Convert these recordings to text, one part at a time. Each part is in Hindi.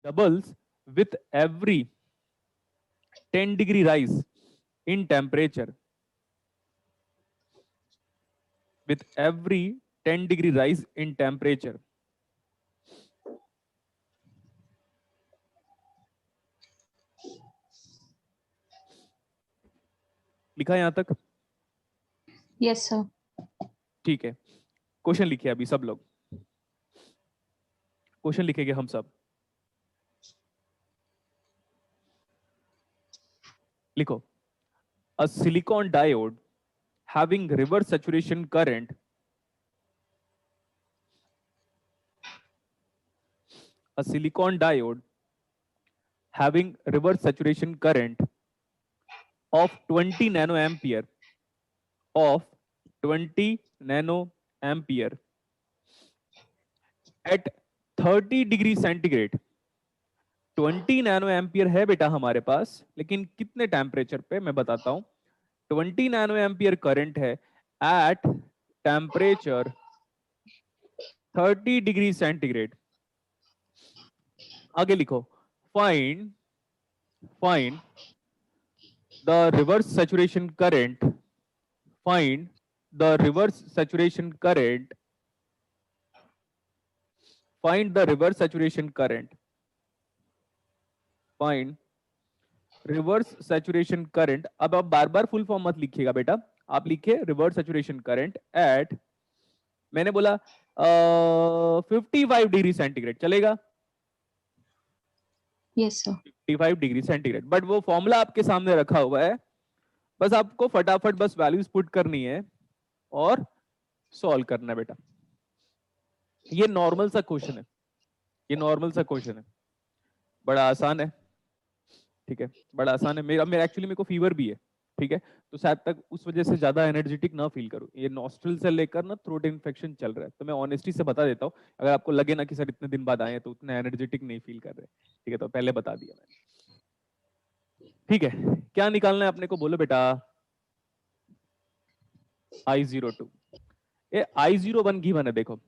doubles with every 10-degree rise in temperature. With every 10-degree rise in temperature. लिखा यहां तक? Yes, sir. ठीक है, क्वेश्चन लिखिए अभी सब लोग, क्वेश्चन लिखेंगे हम सब। लिखो, a silicon diode having reverse saturation current a silicon diode having reverse saturation current of 20 nanoampere of 20 nanoampere at 30 degree centigrade. 20 nano ampere है बेटा हमारे पास, लेकिन कितने टेम्परेचर पे मैं बताता हूं। 20 नैनो एम्पियर करंट है एट टेम्परेचर 30 डिग्री सेंटीग्रेड। आगे लिखो, find find the reverse saturation current, find the reverse saturation current, find the reverse saturation current, find reverse saturation current. अब आप बार बार फुल फॉर्म मत लिखिएगा बेटा, आप लिखिए रिवर्स सैचुरेशन करंट एट, मैंने बोला 55 डिग्री सेंटीग्रेड, चलेगा? Yes, sir. 55 degree centigrade, but वो फॉर्मूला आपके सामने रखा हुआ है, बस आपको फटाफट बस वैल्यूज पुट करनी है और सॉल्व करना है बेटा। ये नॉर्मल सा क्वेश्चन है, ये नॉर्मल सा क्वेश्चन है, बड़ा आसान है। ठीक है, बड़ा आसान है। मेरा मेरा एक्चुअली मेरे को फीवर भी है, ठीक है, तो शायद तक उस वजह से ज्यादा एनर्जेटिक ना फील करूं। ये नॉस्ट्रल से लेकर ना थ्रोट इन्फेक्शन चल रहा है, तो मैं ऑनेस्टी से बता देता हूँ, अगर आपको लगे ना कि सर इतने दिन बाद आए हैं तो उतना एनर्जेटिक नहीं फील कर रहे, ठीक है, तो पहले बता दिया मैंने। ठीक है, क्या निकालना है अपने को, बोलो बेटा। I02, ये I01 गिवन है, देखो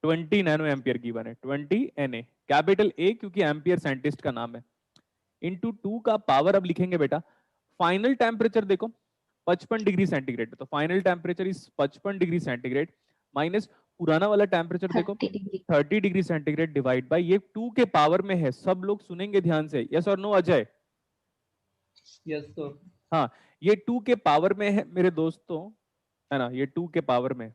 20 नैनो एम्पियर गिवन है, 20 Na, कैपिटल ए क्योंकि एम्पियर साइंटिस्ट का नाम है, इंटू 2 का पावर अब लिखेंगे बेटा। फाइनल टेम्परेचर देखो 55 डिग्री सेंटीग्रेड, तो final temperature is 55 degree centigrade minus पुराना वाला टेम्परेचर देखो 30 degree. 30 degree centigrade divide by, ये 2 के पावर में है, सब लोग सुनेंगे ध्यान से, यस और नो अजय? Yes sir. हाँ, ये 2 के पावर में है मेरे दोस्तों, है ना, ये 2 के पावर में।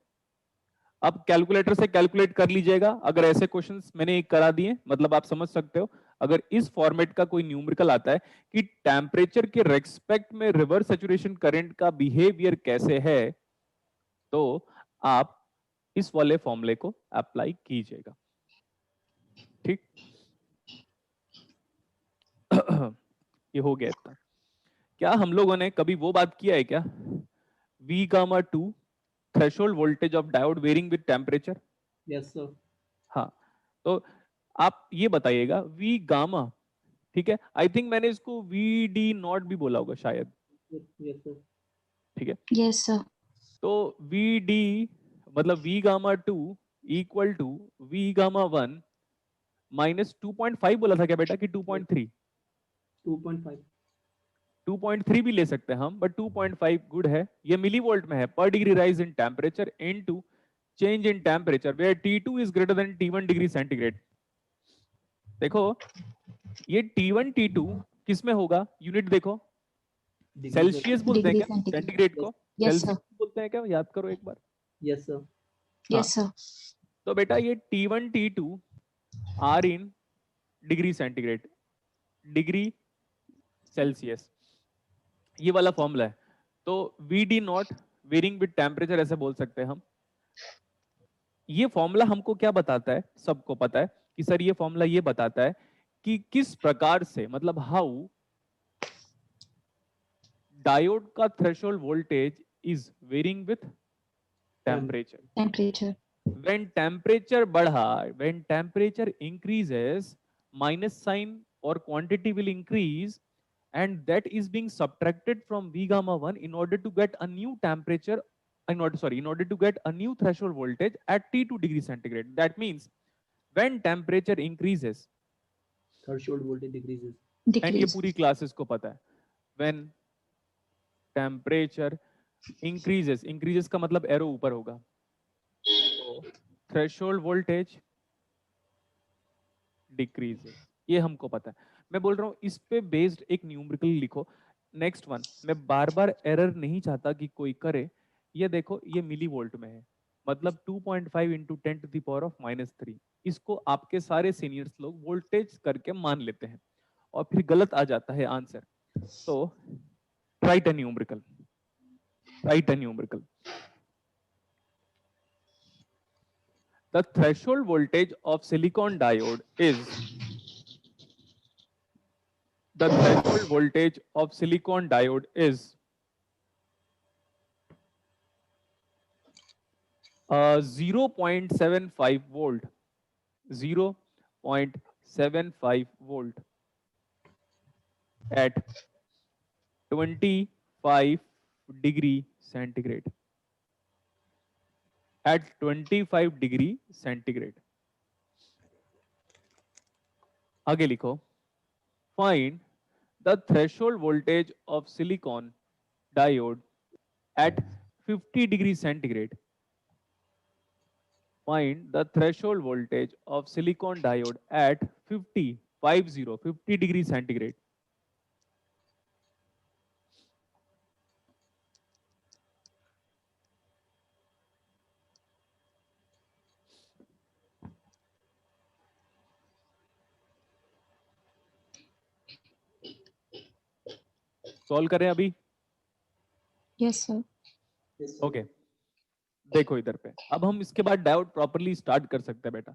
अब कैलकुलेटर से कैलकुलेट कर लीजिएगा, अगर ऐसे क्वेश्चंस मैंने करा दिए, मतलब आप समझ सकते हो, अगर इस फॉर्मेट का कोई न्यूमेरिकल आता है कि टेम्परेचर के रेस्पेक्ट में रिवर्स सैचुरेशन करंट का बिहेवियर कैसे है, तो आप इस वाले फॉर्मूले को अप्लाई कीजिएगा। ठीक ये हो गया इतना। क्या हम लोगों ने कभी वो बात किया है क्या, V gamma 2 threshold voltage of diode varying with temperature? Yes sir. हाँ, तो आप ये बताइएगा V गामा, ठीक है, आई थिंक मैंने इसको VD नॉट भी बोला होगा शायद, यस सर। ठीक है, Yes, sir. तो VD मतलब V gamma 2 equal to V gamma 1 minus 2.5 बोला था क्या बेटा कि 2.3? 2.5। 2.3 भी ले सकते हैं हम, बट 2.5 गुड है। ये मिली वोल्ट में है, पर degree rise in temperature into change in temperature where T2 is greater than T1 degree centigrade. देखो ये T1 T2 किस में होगा, यूनिट देखो, सेल्सियस बोलते हैं Degree क्या centigrade. सेंटीग्रेड को? Yes, sir. सेल्सियस बोलते हैं क्या, याद करो एक बार। Yes sir. हाँ, Yes, sir. तो बेटा ये T1 T2 are in degree centigrade, degree Celsius, ये वाला फॉर्मूला है। तो VD not varying with temperature ऐसे बोल सकते हैं हम। ये फॉर्मूला हमको क्या बताता है, सबको पता है कि सर ये फॉर्मूला ये बताता है कि किस प्रकार से, मतलब हाउ डायोड का threshold voltage is varying with temperature. Temperature. when temperature बढ़ा, when temperature increases, minus sign or quantity will increase, and that is being subtracted from V gamma 1 in order to get a new temperature, in order to get a new threshold voltage at T2 degree centigrade. That means when temperature increases, threshold voltage decreases. And ये Decrease. पूरी क्लासेस को पता है। व्हेन टेम्परेचर इंक्रीजेस, इंक्रीजेस का मतलब एरो ऊपर होगा, तो थ्रेशोल्ड वोल्टेज डिक्रीजेस, ये हमको पता है। मैं बोल रहा हूँ इस पे बेस्ड एक न्यूमेरिकल लिखो। नेक्स्ट वन, मैं बार बार एरर नहीं चाहता कि कोई करे। ये देखो, ये मिली वोल्ट में है, मतलब 2.5 इंटू 10⁻³ इसको आपके सारे सीनियर्स लोग वोल्टेज करके मान लेते हैं और फिर गलत आ जाता है आंसर। तो right a numerical, right a numerical. The threshold voltage of silicon diode is, the threshold voltage of silicon diode is 0.75 volt, 0.75 volt at 25 degree centigrade, at 25 degree centigrade। आगे लिखो, find the threshold voltage of silicon diode at 50 degree centigrade। Find the threshold voltage of silicon diode at 50 degree centigrade। Solve करें अभी? Yes, sir. ओके देखो इधर पे, अब हम इसके बाद डायोड प्रॉपर्ली स्टार्ट कर सकते हैं बेटा।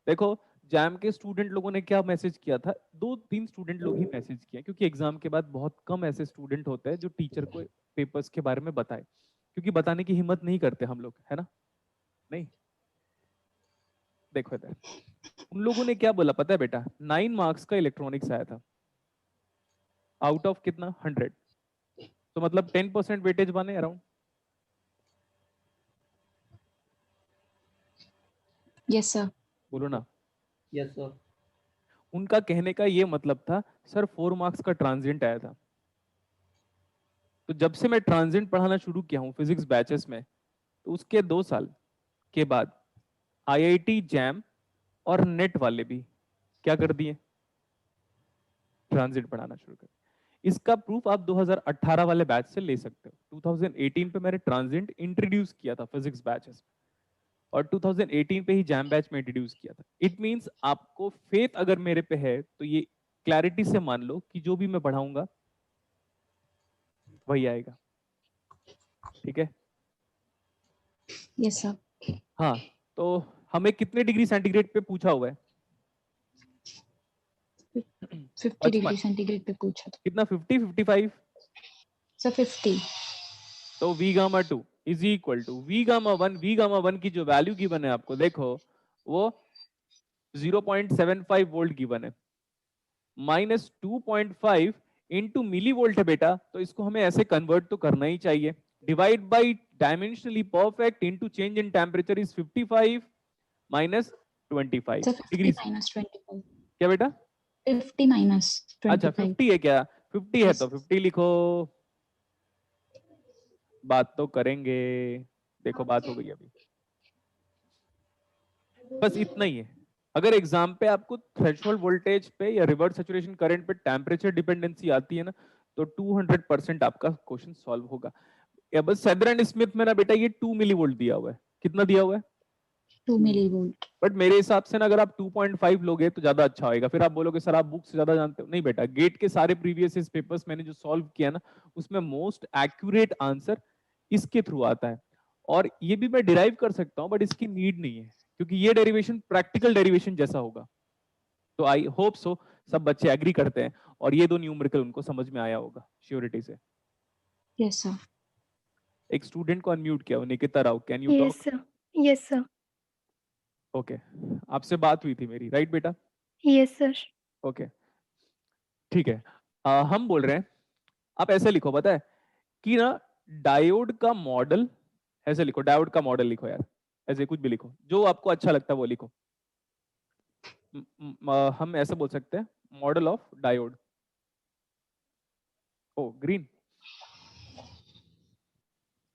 देखो जैम के स्टूडेंट लोगों ने क्या मैसेज किया था, 2-3 स्टूडेंट लोग ही मैसेज किया, क्योंकि एग्जाम के बाद बहुत कम ऐसे स्टूडेंट होते हैं जो टीचर को पेपर्स के बारे में बताए, क्योंकि बताने की हिम्मत नहीं करते हम लोग, है ना? नहीं, देखो इधर उन लोगों ने क्या बोला पता है बेटा, 9 मार्क्स का इलेक्ट्रॉनिक्स आया था, आउट ऑफ कितना 100, तो मतलब 10% वेटेज बने अराउंड। Yes, sir. बोलो ना। Yes sir. उनका कहने का ये मतलब था सर 4 मार्क्स का ट्रांजिएंट आया था। तो जब से मैं ट्रांजिएंट पढ़ाना शुरू किया हूँ फिजिक्स बैचेस में, तो उसके 2 साल के बाद आईआईटी जैम और नेट वाले भी क्या कर दिए, ट्रांजिएंट पढ़ाना शुरू कर। इसका प्रूफ आप 2018 वाले बैच से ले सकते हो। 2018 पे मैंने ट्रांजिएंट इंट्रोड्यूस किया था फिजिक्स बैचेस में, और 2018 पे ही जैम बैच में इंट्रोड्यूस किया था। इट मींस आपको फेथ अगर मेरे पे है तो ये क्लैरिटी से मान लो कि जो भी मैं पढ़ाऊंगा वही आएगा, ठीक है? Yes, sir. हाँ, तो हमें कितने डिग्री सेंटीग्रेड पे पूछा हुआ है? 50 डिग्री सेंटीग्रेड पे पूछा था। कितना, 50, 55? सर 50। तो V gamma 2 is equal to V gamma 1। V gamma 1 की जो वैल्यू गिवन है आपको, देखो वो 0.75 वोल्ट गिवन है, माइनस 2.5 इंटू मिली वोल्ट है बेटा, तो इसको हमें ऐसे कन्वर्ट तो करना ही चाहिए। Divide by dimensionally perfect into change in temperature is 55 minus 25 sir 50 degree. Minus 25। क्या बेटा? 50 माइनस 25। अच्छा 50 है क्या? 50 है Yes. तो 50 लिखो, बात तो करेंगे। देखो बात हो गई अभी, बस इतना ही है। अगर एग्जाम पे आपको थ्रेशोल्ड वोल्टेज पे या रिवर्स सैचुरेशन करंट पे टेम्परेचर डिपेंडेंसी आती है ना, तो 200% आपका क्वेश्चन सॉल्व होगा। या बस सेदर एंड स्मिथ में ना बेटा ये 2 मिली वोल्ट दिया हुआ है, कितना दिया हुआ है? 2 मिलीवोल्ट। बट मेरे हिसाब से ना अगर आप 2.5 लोगे तो ज्यादा अच्छा होगा। फिर आप बोलोगे सर आप बुक से ज्यादा जानते हो। नहीं बेटा, गेट के सारे प्रीवियस पेपर्स मैंने जो सॉल्व किया ना, उसमें मोस्ट एक्यूरेट आंसर इसके थ्रू आता है। और ये भी मैं डिराइव कर सकता हूँ, बट इसकी नीड नहीं है, क्योंकि ये डेरिवेशन प्रैक्टिकल डेरिवेशन जैसा होगा। तो आई होप सो सब बच्चे एग्री करते हैं और ये दो न्यूमेरिकल उनको समझ में आया होगा श्योरिटी से। Yes sir. एक स्टूडेंट को अनम्यूट किया, Nikita Rao, can you yes talk? Sir. Yes sir. Okay, आपसे बात हुई थी मेरी, राइट बेटा? Yes sir. ओके ठीक है। हम बोल रहे हैं, आप ऐसे लिखो, पता है कि ना डायोड का मॉडल, ऐसे लिखो, डायोड का मॉडल लिखो यार, ऐसे कुछ भी लिखो जो आपको अच्छा लगता है वो लिखो। हम ऐसे बोल सकते हैं, मॉडल ऑफ डायोड. ओ ग्रीन.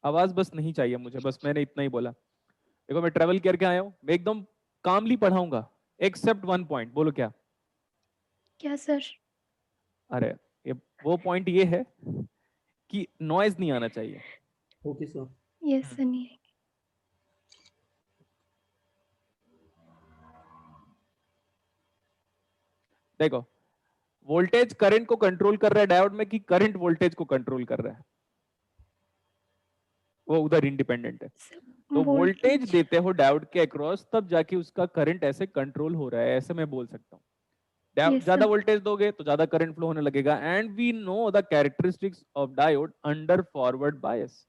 आवाज बस नहीं चाहिए मुझे, बस मैंने इतना ही बोला. देखो मैं ट्रेवल करके आया हूं, मैं एकदम कामली पढ़ाऊंगा एक्सेप्ट वन पॉइंट. बोलो क्या? क्या सर? अरे ये वो पॉइंट ये है कि नॉइज नहीं आना चाहिए. Okay, sir. यस सर, नहीं है. देखो वोल्टेज करंट को कंट्रोल कर रहा है डायोड में, कि करंट वोल्टेज को कंट्रोल कर रहा है? वो उधर इंडिपेंडेंट है. तो वोल्टेज वोल्टेज. देते हो डायोड के अक्रॉस, तब जाके उसका करंट ऐसे कंट्रोल हो रहा है, ऐसे मैं बोल सकता हूँ. यस ज्यादा सर. वोल्टेज दोगे तो ज्यादा करंट फ्लो होने लगेगा. And we know the characteristics of diode under forward bias.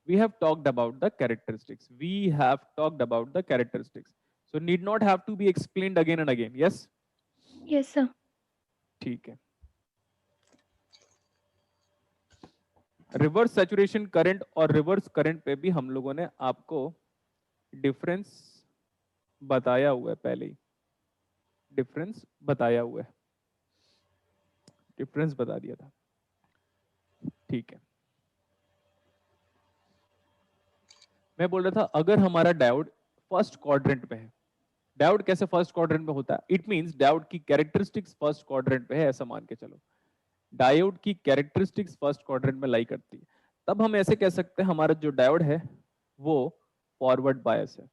We have talked about the characteristics. We have talked about the characteristics. So need not have to be explained again and again. Yes? Yes sir. ठीक है. रिवर्स सैचुरेशन करंट और रिवर्स करंट पे भी हम लोगों ने आपको डिफरेंस बताया हुआ है पहले ही. डिफरेंस बताया हुआ है. डिफरेंस बता दिया था. ठीक है. मैं बोल रहा था अगर हमारा डायोड फर्स्ट क्वाड्रेंट पे है. डायोड कैसे फर्स्ट क्वाड्रेंट में होता है? इट मींस डायोड की कैरेक्टरिस्टिक्स फर्स्ट क्वाड्रेंट पे है, ऐसा मान के चलो. डायोड की कैरेक्टरिस्टिक्स फर्स्ट क्वाड्रेंट में लाई करती है. तब हम ऐसे कह सकते हैं हमारा जो डायोड है वो फॉरवर्ड बायस है.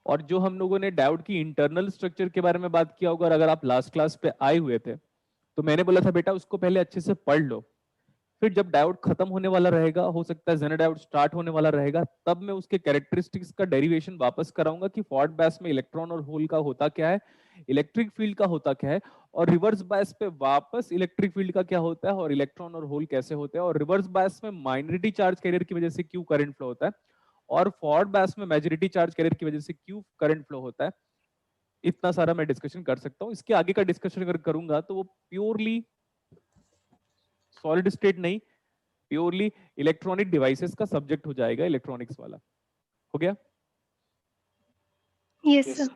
और जो हम लोगों ने डायोड की इंटरनल स्ट्रक्चर के बारे में बात किया होगा, अगर आप लास्ट क्लास पे आए हुए थे तो मैंने बोला था बेटा उसको पहले अच्छे से पढ़ लो. फिर जब डायोड खत्म होने वाला रहेगा, हो सकता है जेनर डायोड स्टार्ट होने वाला रहेगा, तब मैं उसके कैरेक्टरिस्टिक्स का डेरिवेशन वापस कराऊंगा कि फॉरवर्ड बायस में इलेक्ट्रॉन और होल का होता क्या है, इलेक्ट्रिक फील्ड का होता क्या है, और रिवर्स बायस पे वापस इलेक्ट्रिक फील्ड का क्या होता है और इलेक्ट्रॉन और होल कैसे होते हैं, और रिवर्स बायस में माइनॉरिटी चार्ज कैरियर की वजह से क्यों करंट फ्लो होता है, और फॉरवर्ड बायस में मेजॉरिटी चार्ज कैरियर की वजह से क्यों करंट फ्लो होता है. इतना सारा मैं डिस्कशन कर सकता हूँ. इसके आगे का डिस्कशन अगर करूंगा तो वो प्योरली सॉलिड स्टेट नहीं, प्योरली इलेक्ट्रॉनिक डिवाइसेस का सब्जेक्ट हो जाएगा, इलेक्ट्रॉनिक्स वाला. हो गया? Yes sir.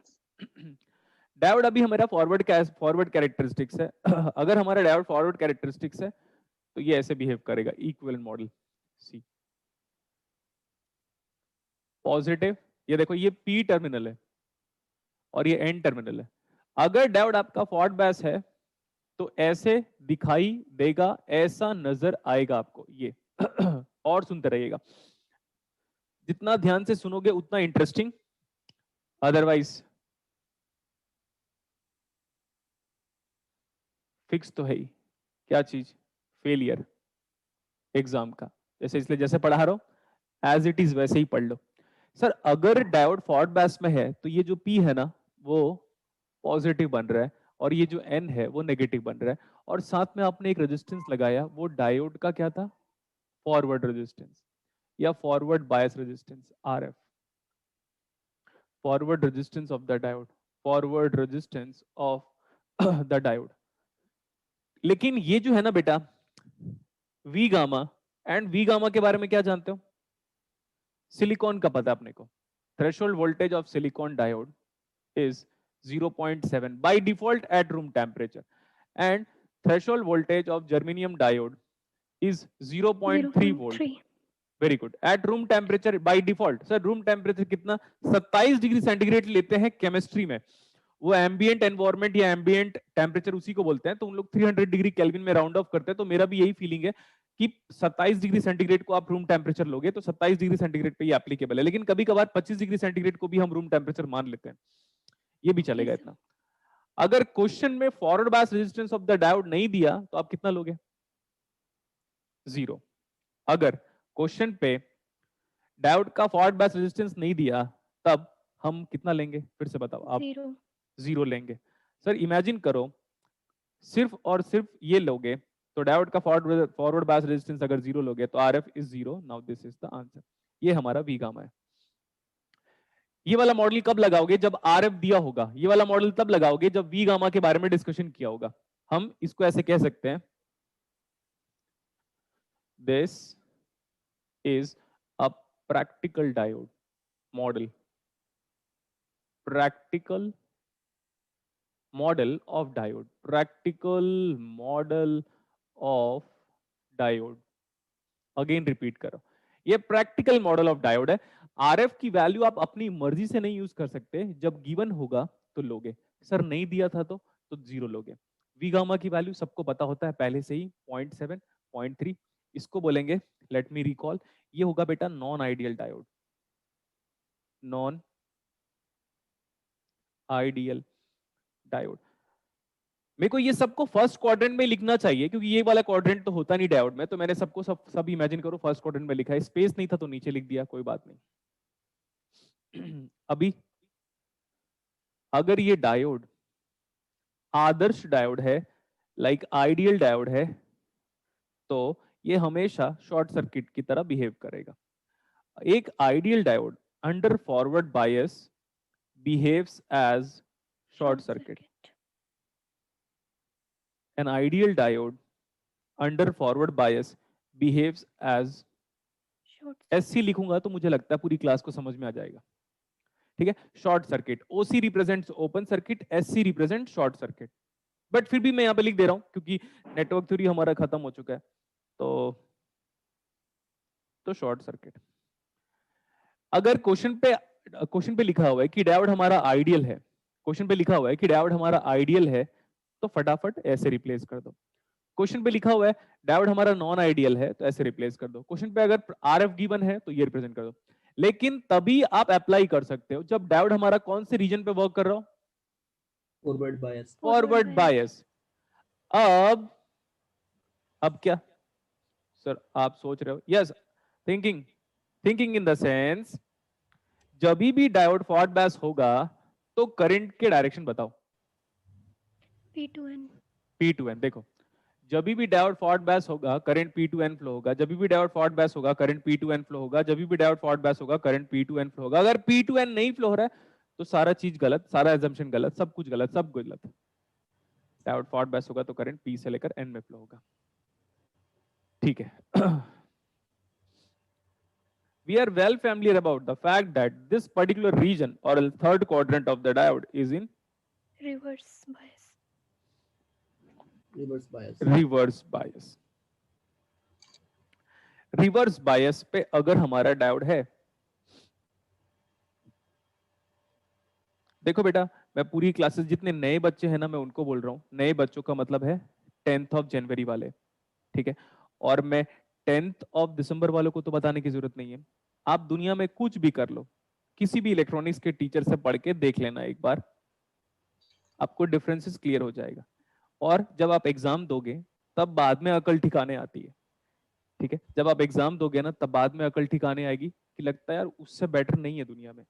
डायोड अभी हमारा फॉरवर्ड कैरेक्टरिस्टिक्स है. अगर हमारा डायोड फॉरवर्ड कैरेक्टरिस्टिक्स है तो ये ऐसे बिहेव करेगा. Equivalent model C positive. ये देखो ये पी टर्मिनल है और ये एन टर्मिनल है. अगर डायोड आपका फॉरवर्ड बायस है तो ऐसे दिखाई देगा, ऐसा नजर आएगा आपको ये. और सुनते रहिएगा, जितना ध्यान से सुनोगे उतना इंटरेस्टिंग. अदरवाइज फिक्स तो है ही. क्या चीज? फेलियर एग्जाम का. जैसे इसलिए जैसे पढ़ा रहा हूं एज इट इज वैसे ही पढ़ लो. सर अगर डायोड फॉरवर्ड बायस में है तो ये जो पी है ना वो पॉजिटिव बन रहा है और ये जो एन है वो नेगेटिव बन रहा है. और साथ में आपने एक रेजिस्टेंस लगाया, वो डायोड का क्या था? फॉरवर्ड रेजिस्टेंस या forward bias resistance, RF. Forward resistance of the diode, forward resistance of the diode. लेकिन ये जो है ना बेटा V gamma, and V gamma के बारे में क्या जानते हो? सिलिकॉन का पता है अपने को. Threshold voltage of silicon diode is 0.7 by default at room temperature, and threshold voltage of germanium diode is 0.3 volt. 0.3. Very good. At room temperature by default. Sir room temperature कितना? 27 डिग्री सेंटीग्रेड लेते हैं केमिस्ट्री में. वो एम्बिएंट एनवायरनमेंट या एम्बिएंट टेम्परेचर उसी को बोलते हैं. तो उन लोग 300 डिग्री केल्विन में राउंड ऑफ करते हैं. तो मेरा भी यही फीलिंग है कि 27 डिग्री सेंटीग्रेड को आप रूम टेम्परेचर लोगे तो 27 डिग्री सेंटीग्रेड पे ही एप्लीकेबल है. लेकिन कभी कभार 25 डिग्री सेंटीग्रेड को भी हम रूम टेम्परेचर मान लेते हैं, ये भी चलेगा Yes, इतना. अगर क्वेश्चन में forward bias resistance of the diode नहीं दिया तो आप कितना लोगे? 0. अगर क्वेश्चन पे डायोड का फॉरवर्ड बायस रेजिस्टेंस नहीं दिया तब हम कितना लेंगे? फिर से बताओ आप. 0. 0 लेंगे. सर इमेजिन करो सिर्फ और सिर्फ ये लोगे तो डायोड का फॉरवर्ड बायस रेजिस्टेंस अगर 0 लोगे तो RF is 0. Now this is the answer. ये हमारा वी गामा है. ये वाला मॉडल कब लगाओगे? जब आरएफ दिया होगा. ये वाला मॉडल तब लगाओगे जब वी गामा के बारे में डिस्कशन किया होगा. हम इसको ऐसे कह सकते हैं, this is a practical diode model. practical model of diode. Practical model of diode. Again repeat करो, ये प्रैक्टिकल मॉडल ऑफ डायोड है। आरएफ की वैल्यू आप अपनी मर्जी से नहीं यूज कर सकते, जब गिवन होगा तो लोगे, सर नहीं दिया था तो जीरो लोगे। वी गामा की वैल्यू सबको पता होता है पहले से ही, 0.7 0.3, इसको बोलेंगे, लेट मी रिकॉल, ये होगा बेटा non ideal diode, non ideal diode. मेरे को ये सबको फर्स्ट क्वाड्रेंट में लिखना चाहिए क्योंकि ये वाला क्वाड्रेंट तो होता नहीं डायोड में, तो मैंने सबको सब इमेजिन करो फर्स्ट क्वाड्रेंट में लिखा है, स्पेस नहीं था तो नीचे लिख दिया, कोई बात नहीं। अभी अगर ये डायोड आदर्श डायोड है, लाइक आइडियल डायोड है, तो ये हमेशा शॉर्ट सर्किट की तरह बिहेव करेगा। एक ideal diode under forward bias behaves as short circuit. An ideal diode under forward bias behaves as SC लिखूंगा तो मुझे लगता है पूरी क्लास को समझ में आ जाएगा, ठीक है। Short circuit, OC represents open circuit, SC represent short circuit, but फिर भी मैं यहाँ पे लिख दे रहा हूँ क्योंकि नेटवर्क थ्योरी हमारा खत्म हो चुका है, तो शॉर्ट सर्किट। अगर क्वेश्चन पे लिखा हुआ है कि डायोड हमारा आइडियल है, क्वेश्चन पे लिखा हुआ है कि डायोड हमारा आइडियल है, तो फटाफट ऐसे रिप्लेस कर दो। क्वेश्चन पे लिखा हुआ है डायोड हमारा नॉन आइडियल है, तो ऐसे रिप्लेस कर दो। क्वेश्चन पे अगर आरएफ गिवन है तो ये रिप्रेजेंट कर दो। लेकिन तभी आप अप्लाई कर सकते हो जब डायोड हमारा कौन से रीजन पे वर्क कर रहा हो, फॉरवर्ड बायस। Forward bias. अब क्या सर आप सोच रहे हो, yes, thinking in the sense, जब भी डायोड फॉरवर्ड बायस होगा तो करंट के डायरेक्शन बताओ। P2N। देखो, जब भी डायोड फॉरवर्ड बायस होगा करंट P2N फ्लो होगा, जब भी डायोड फॉरवर्ड बायस होगा करंट P2N फ्लो होगा, जब भी डायोड फॉरवर्ड बायस होगा करंट P2N फ्लो होगा। अगर P2N नहीं फ्लो हो रहा है तो सारा चीज गलत, सारा एजम्पशन गलत, सब कुछ गलत, सब कुछ गलत। डायोड फॉरवर्ड बायस होगा तो करंट P से लेकर N में फ्लो होगा, ठीक है। We are well familiar about the fact that this particular region or third quadrant of the diode is in reverse bias। Reverse bias. Reverse bias पे अगर हमारा डायोड है, देखो बेटा मैं पूरी क्लासेस जितने नए बच्चे हैं ना मैं उनको बोल रहा हूं, नए बच्चों का मतलब है 10th ऑफ जनवरी वाले, ठीक है। और मैं 10th ऑफ दिसंबर वालों को तो बताने की जरूरत नहीं है। आप दुनिया में कुछ भी कर लो, किसी भी इलेक्ट्रॉनिक्स के टीचर से पढ़ के देख लेना एक बार, आपको डिफरेंसेस क्लियर हो जाएगा। और जब आप एग्जाम दोगे तब बाद में अकल ठिकाने आती है, ठीक है। जब आप एग्जाम दोगे ना तब बाद में अकल ठिकाने आएगी कि लगता है यार उससे बेटर नहीं है दुनिया में,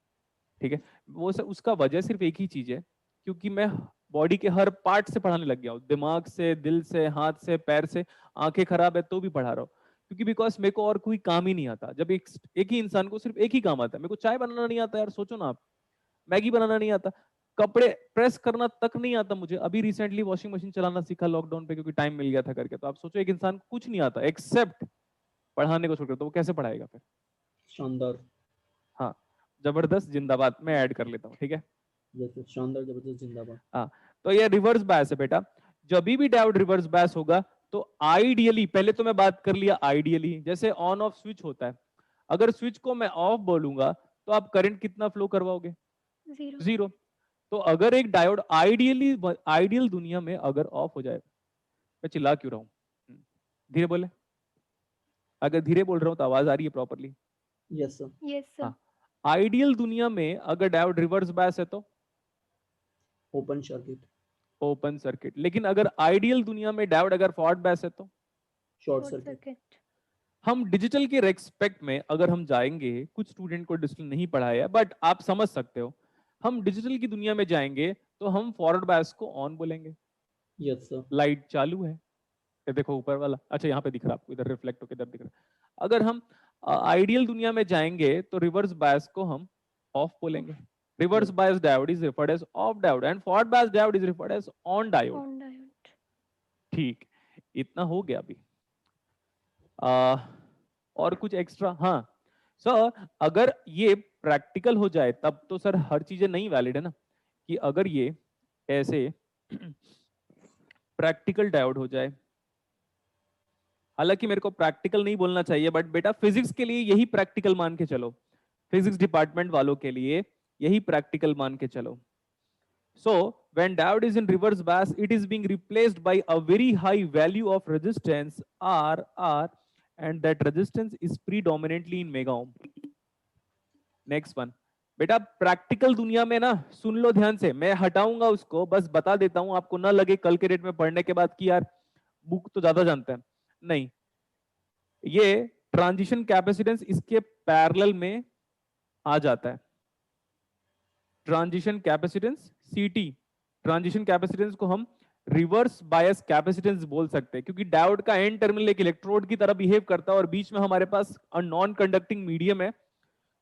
ठीक है। वो उसका वजह सिर्फ एक ही चीज है, क्योंकि मैं बॉडी के हर पार्ट से पढ़ाने लग गया हूँ, दिमाग से, दिल से, हाथ से, पैर से। आंखें खराब है तो भी पढ़ा रहा हूँ, क्योंकि बिकॉज मेरे को और कोई काम ही नहीं आता। जब एक ही इंसान को सिर्फ एक ही काम आता है, मेरे को चाय बनाना नहीं आता यार, सोचो ना आप, मैगी बनाना नहीं आता, कपड़े प्रेस करना तक नहीं आता मुझे। अभी रिसेंटली वॉशिंग मशीन चलाना सीखा लॉकडाउन पे, क्योंकि टाइम मिल गया था करके। तो आप सोचो एक इंसान को कुछ नहीं आता एक्सेप्ट पढ़ाने को छोड़कर, तो वो कैसे पढ़ाएगा फिर? शानदार। हाँ, जबरदस्त जिंदाबाद मैं ऐड कर लेता हूँ, ठीक है। शानदार जबरदस्त जिंदाबाद। हाँ, तो ये रिवर्स बायस है बेटा। जब भी डायोड रिवर्स बायस होगा तो आइडियली, पहले तो मैं बात कर लिया आइडियली, जैसे ऑन ऑफ स्विच होता है, अगर स्विच को मैं ऑफ बोलूंगा तो आप करंट कितना फ्लो करवाओगे? जीरो। तो अगर एक डायोड आइडियल दुनिया में अगर ऑफ हो जाए, मैं चिल्ला क्यों रहा हूं, धीरे बोले, अगर धीरे बोल रहा हूं तो आवाज आ रही है properly? Yes sir. Yes sir. Ideal दुनिया में अगर डायोड रिवर्स बायस है तो ओपन सर्किट। Open circuit. लेकिन अगर आइडियल दुनिया में डायोड अगर फॉरवर्ड बायस है तो शॉर्ट सर्किट। हम डिजिटल के रेस्पेक्ट में अगर हम जाएंगे, कुछ स्टूडेंट को डिजिटल नहीं पढ़ाया बट आप समझ सकते हो, हम डिजिटल की दुनिया में जाएंगे तो हम फॉरवर्ड बायस को ऑन बोलेंगे। Yes sir. लाइट चालू है, ये देखो ऊपर वाला, अच्छा यहाँ पे दिख रहा है आपको, इधर रिफ्लेक्ट होकर इधर दिख रहा है। अगर हम आइडियल दुनिया में जाएंगे तो रिवर्स बायस को हम ऑफ बोलेंगे। Reverse bias diode is referred as off diode and forward bias diode is referred as on diode. ठीक, इतना हो गया अभी। और कुछ एक्स्ट्रा? हाँ सर, अगर ये प्रैक्टिकल हो जाए तब तो सर हर चीजें नहीं वैलिड है ना, कि अगर ये ऐसे प्रैक्टिकल डायोड हो जाए, हालांकि मेरे को प्रैक्टिकल नहीं बोलना चाहिए, बट बेटा फिजिक्स के लिए यही प्रैक्टिकल मान के चलो, फिजिक्स डिपार्टमेंट वालों के लिए यही प्रैक्टिकल मान के चलो. So when diode is in reverse bias, it is being replaced by a very high value of resistance R, and that resistance is predominantly in mega ohm. Next one. बेटा प्रैक्टिकल दुनिया में ना, सुन लो ध्यान से, मैं हटाऊंगा उसको, बस बता देता हूं, आपको ना लगे कल के डेट में पढ़ने के बाद कि यार बुक तो ज्यादा जानता है. नहीं, ये ट्रांजिशन कैपेसिटेंस इसके पैरेलल में आ जाता है. ट्रांजिशन कैपेसिटेंस सीटी, ट्रांजिशन कैपेसिटेंस को हम रिवर्स बायस कैपेसिटेंस बोल सकते हैं, क्योंकि डायोड का एन टर्मिनल एक इलेक्ट्रोड की तरह बिहेव करता है और बीच में हमारे पास नॉन कंडक्टिंग मीडियम है.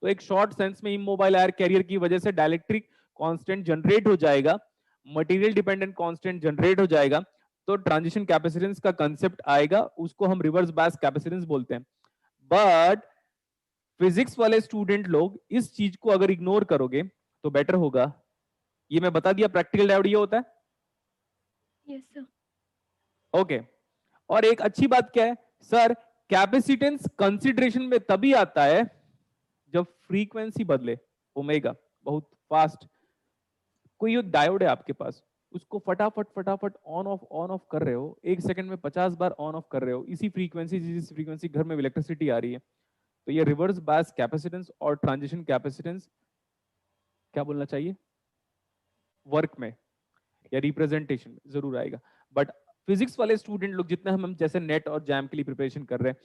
तो एक शॉर्ट सेंस में इमोबाइल एयर कैरियर की वजह से डाइलेक्ट्रिक कांस्टेंट जनरेट हो जाएगा, मटेरियल डिपेंडेंट कांस्टेंट जनरेट हो जाएगा, तो ट्रांजिशन कैपेसिटेंस का कंसेप्ट आएगा, उसको हम रिवर्स बायस कैपेसिटेंस बोलते हैं. बट फिजिक्स वाले स्टूडेंट लोग इस चीज को अगर इग्नोर करोगे तो बेटर होगा. ये मैं बता दिया प्रैक्टिकल डायोड ये होता है. Yes, sir. ओके. और एक अच्छी बात क्या है सर, कैपेसिटेंस कंसीडरेशन में तभी आता है जब फ्रीक्वेंसी बदले, ओमेगा बहुत फास्ट. कोई एक डायोड है आपके पास, उसको फटाफट फटाफट ऑन ऑफ कर रहे हो, एक सेकंड में 50 बार ऑन ऑफ कर रहे हो, इसी फ्रीक्वेंसी घर में इलेक्ट्रिसिटी आ रही है. तो ये रिवर्स बायस कैपेसिटेंस और ट्रांजिशन कैपेसिटेंस क्या बोलना चाहिए, वर्क में या रिप्रेजेंटेशन में जरूर आएगा. बट फिजिक्स वाले स्टूडेंट लोग जितने हम जैसे नेट और जैम के लिए प्रिपरेशन कर रहे हैं,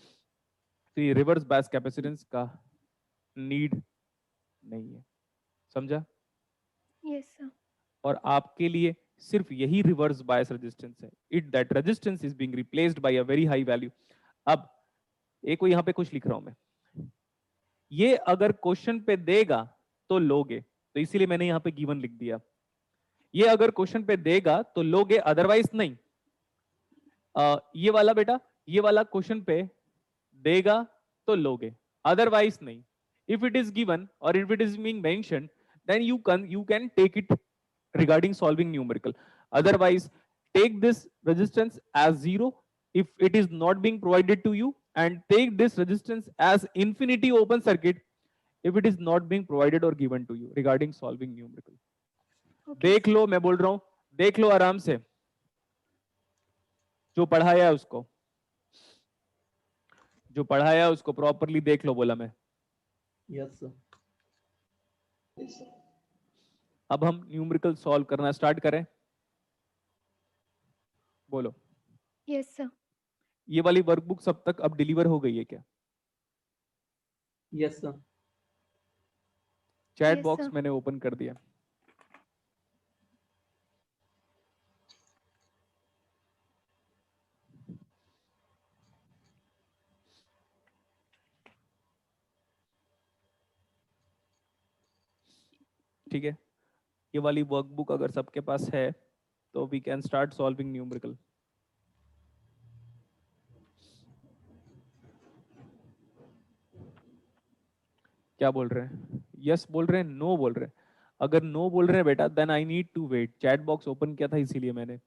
तो ये रिवर्स बायस कैपेसिटेंस का नीड नहीं है. समझा? Yes, sir. और आपके लिए सिर्फ यही रिवर्स बायस रेजिस्टेंस है. It that resistance is being replaced by a very high value. अब एक को यहां पे कुछ लिख रहा हूं मैं, ये अगर क्वेश्चन पे देगा तो लोगे, तो इसीलिए मैंने यहां पे गिवन लिख दिया. ये अगर क्वेश्चन पे देगा तो लोगे, अदरवाइज नहीं. ये वाला बेटा, ये वाला क्वेश्चन पे देगा तो लोगे, अदरवाइज नहीं. इफ इट इज गिवन और if it is being mentioned, then you can take it regarding solving numerical. Otherwise, take this resistance as 0 if it is not being provided to you, and take this resistance as infinity open circuit if it is not being provided or given to you regarding solving numerical. Okay. देख लो, मैं बोल रहा हूं, देख लो आराम से, जो पढ़ाया है उसको, जो पढ़ाया है उसको प्रॉपरली देख लो, बोला मैं. Yes sir. अब हम न्यूमेरिकल सॉल्व करना स्टार्ट करें. बोलो. Yes, sir. ये वाली वर्कबुक सब तक अब डिलीवर हो गई है क्या? Yes sir. Chat Yes, box sir. मैंने ओपन कर दिया. ठीक है, ये वाली वर्कबुक अगर सबके पास है तो we can start solving numerical. क्या बोल रहे हैं? यस बोल रहे हैं, नो बोल रहे हैं? अगर नो बोल रहे हैं बेटा, then I need to wait. Chat box open किया था इसीलिए मैंने.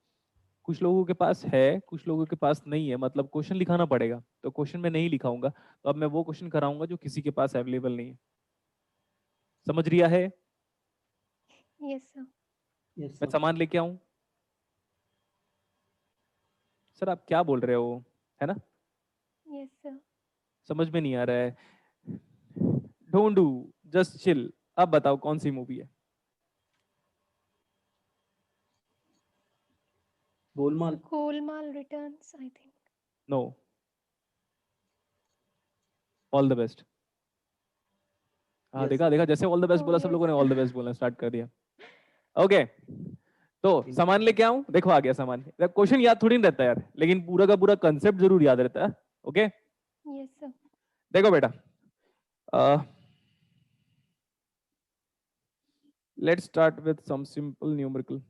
कुछ लोगों के पास है, कुछ लोगों के पास नहीं है, मतलब क्वेश्चन लिखाना पड़ेगा, तो क्वेश्चन में नहीं लिखाऊंगा, तो अब मैं वो क्वेश्चन कराऊंगा जो किसी के पास अवेलेबल नहीं है. समझ रिया है? Yes, sir. यस मैं सर. सामान लेके आऊं? सर आप क्या बोल रहे हो, है ना? Yes, sir. समझ में नहीं आ रहा है. Don't do, just chill. अब बताओ कौन सी मूवी है? Golmaal. Golmaal returns, I think. No. All the best. हाँ Yes, देखा sir. देखा, जैसे ऑल द बेस्ट Oh, बोला सब yes. लोगों ने ऑल द बेस्ट बोलना स्टार्ट कर दिया. ओके, तो सामान लेके आऊं? देखो आ गया सामान. क्वेश्चन याद थोड़ी नहीं रहता यार, लेकिन पूरा का पूरा कंसेप्ट जरूर याद रहता है. Okay, Yes, sir. देखो बेटा, let's start with some simple numerical.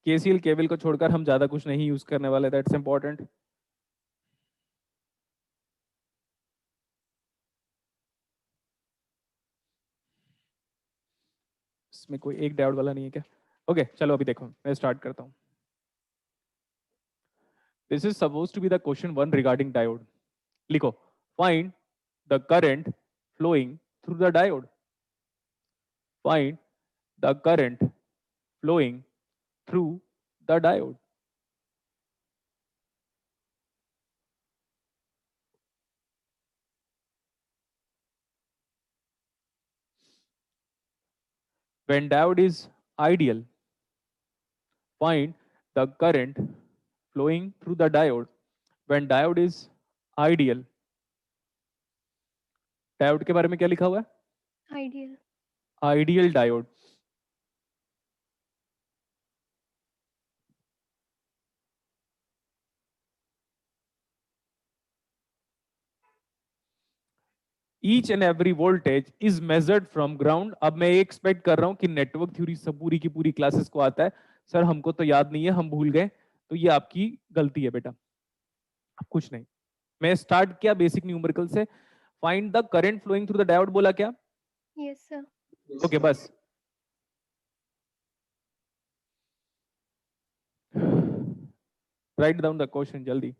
KCL KVL को छोड़कर हम ज्यादा कुछ नहीं यूज करने वाले, दैट्स इंपॉर्टेंट। इसमें कोई एक डायोड वाला नहीं है क्या? ओके चलो अभी देखो मैं स्टार्ट करता हूँ। This is suppose to be the question 1 regarding diode. लिखो find the current flowing through the diode. Find the current flowing through the diode. When diode is ideal, find the current flowing through the diode. When diode is ideal, diode के बारे में क्या लिखा हुआ है? Ideal. Ideal diode. Each and every voltage is measured from ground. अब मैं एक्सपेक्ट कर रहा हूं कि नेटवर्क थ्योरी सब पूरी की पूरी क्लासेस को आता है। सर हमको तो याद नहीं है, हम भूल गए, तो ये आपकी गलती है बेटा, कुछ नहीं। मैं स्टार्ट किया बेसिक न्यूमेरिकल से। Find the current flowing through the diode बोला क्या? Yes, sir. ओके बस। राइट डाउन द क्वेश्चन जल्दी।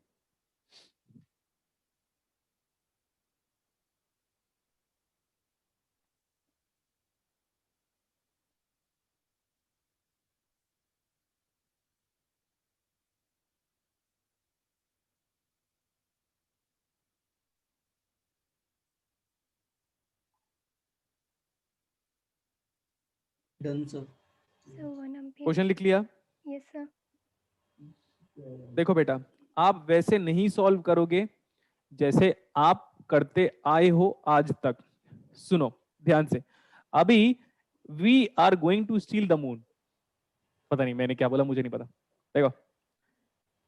Done, sir. So 1 ampere. Question लिख लिया? Yes, sir. देखो बेटा, आप वैसे नहीं सॉल्व करोगे जैसे आप करते आए हो आज तक। सुनो ध्यान से, अभी we are going to steal the moon. पता नहीं मैंने क्या बोला, मुझे नहीं पता। देखो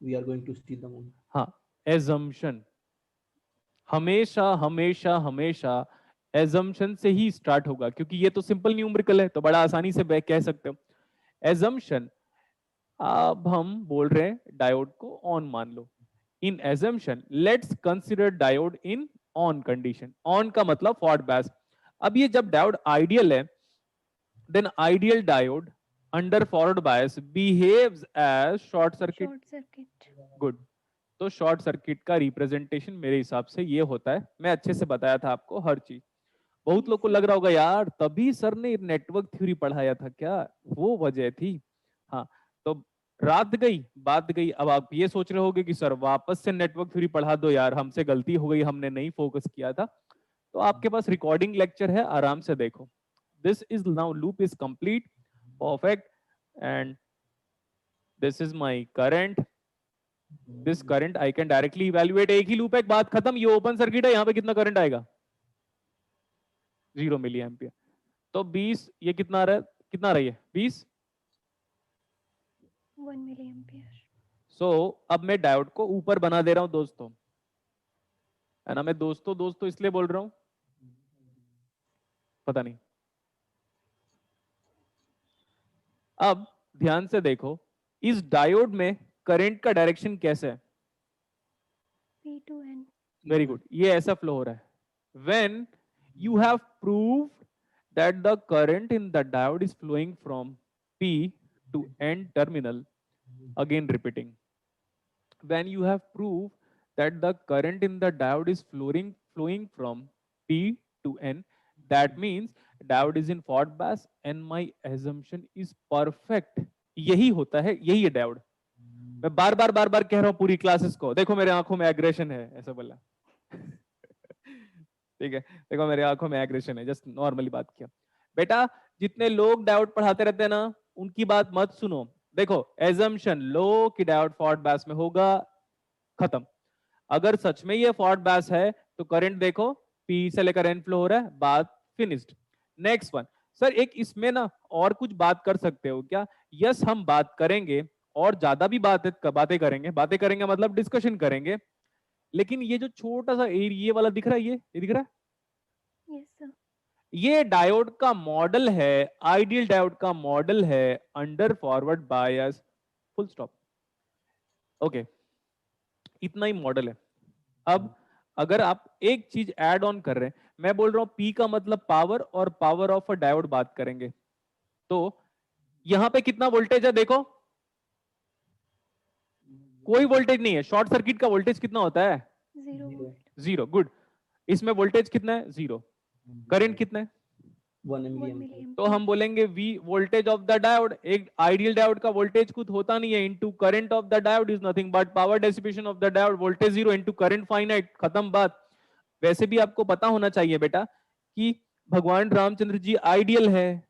We are going to steal the moon. हाँ, एजम्पशन हमेशा हमेशा हमेशा एजम्पशन से ही स्टार्ट होगा, क्योंकि ये तो सिंपल न्यूमेरिकल है तो बड़ा आसानी से कह सकते हो। एजम्पशन, अब हम बोल रहे हैं डायोड को ऑन मान लो। In assumption let's consider diode in on condition. On का मतलब फॉरवर्ड बायस। अब ये जब डायोड आइडियल है, then ideal diode under forward bias behaves as short circuit. Short circuit. Good. तो शॉर्ट सर्किट का रिप्रेजेंटेशन मेरे हिसाब से ये होता है। मैं अच्छे से बताया था आपको हर चीज। बहुत लोग को लग रहा होगा यार तभी सर ने नेटवर्क थ्योरी पढ़ाया था क्या, वो वजह थी। हाँ तो रात गई बात गई। अब आप ये सोच रहे होगे कि सर वापस से नेटवर्क थ्योरी पढ़ा दो यार, हमसे गलती हो गई, हमने नहीं फोकस किया था। तो आपके पास रिकॉर्डिंग लेक्चर है, आराम से देखो। This is now loop is complete, perfect, and this is my current. This current I can directly evaluate. एक ही लूप है, एक बात खत्म। ये ओपन सर्किट है, यहाँ पे कितना करंट आएगा? 0 मिली एम्पियर। तो 20, ये कितना आ रहा है, कितना रही है 20। 1 milliampere. सो अब मैं डायोड को ऊपर बना दे रहा हूं दोस्तों, है ना। मैं दोस्तों दोस्तों इसलिए बोल रहा हूं, पता नहीं। अब ध्यान से देखो, इस डायोड में करंट का डायरेक्शन कैसे है? P to N. Very good, ये ऐसा फ्लो हो रहा है। When you have prove that the current in the diode is flowing from P to N terminal, again repeating, when you have proved that the current in the diode is flowing from P to N, that means diode is in forward bias and my assumption is perfect। यही होता है, यही है डायोड। मैं बार बार कह रहा हूं पूरी क्लासेस को, देखो मेरे आंखों में एग्रेशन है, ऐसा बोला। ठीक है, देखो मेरे आंखों में एग्रेशन है, जस्ट नॉर्मली बात किया। बेटा जितने लोग डायोड पढ़ाते रहते हैं ना, उनकी बात मत सुनो। देखो एजम्पशन लो कि डायोड फॉरवर्ड बायस में होगा, खत्म। अगर सच में ये फॉरवर्ड बायस है तो करंट देखो P से लेकर N फ्लो हो रहा है, बात फिनिश्ड। नेक्स्ट वन, सर एक इसमें ना और कुछ बात कर सकते हो क्या? यस हम बात करेंगे, और ज्यादा भी बातें करेंगे मतलब डिस्कशन करेंगे। लेकिन ये जो छोटा सा ये वाला दिख रहा है, ये दिख रहा है, Yes, sir. ये डायोड का मॉडल है, आइडियल डायोड का मॉडल है अंडर फॉरवर्ड बायस फुल स्टॉप। ओके, इतना ही मॉडल है। अब अगर आप एक चीज ऐड ऑन कर रहे हैं, मैं बोल रहा हूं P का मतलब पावर, और पावर ऑफ अ डायोड बात करेंगे, तो यहां पे कितना वोल्टेज है देखो, कोई वोल्टेज नहीं है। शॉर्ट सर्किट का वोल्टेज कितना होता है? 0 Zero. volt. 0। गुड। इसमें वोल्टेज कितना है? 0। करंट कितना है? 1 1 milliampere. तो हम बोलेंगे V voltage of the diode. एक आइडियल डायोड का वोल्टेज कुछ होता नहीं है, into current of the diode is nothing but power dissipation of the diode, voltage 0 into current finite, खत्म बात। वैसे भी आपको पता होना चाहिए बेटा कि भगवान रामचंद्र जी आइडियल है,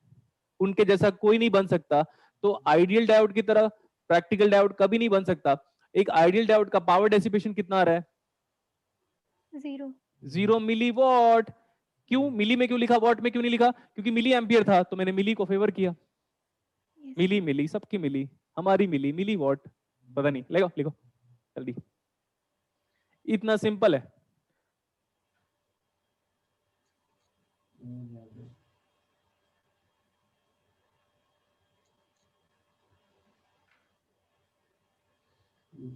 उनके जैसा कोई नहीं बन सकता। तो आइडियल डायोड की तरह प्रैक्टिकल डायोड कभी नहीं बन सकता। एक आइडियल डायोड का पावर डेसिपेशन कितना आ रहा है? 0. 0 मिलीवॉट। क्यों मिली में क्यों लिखा, वॉट में क्यों नहीं लिखा? क्योंकि मिली एम्पियर था, तो मैंने मिली को फेवर किया। Yes, मिली sir. मिली सबकी मिली, हमारी मिली, मिली वॉट पता नहीं, लिखो लिखो जल्दी। इतना सिंपल है।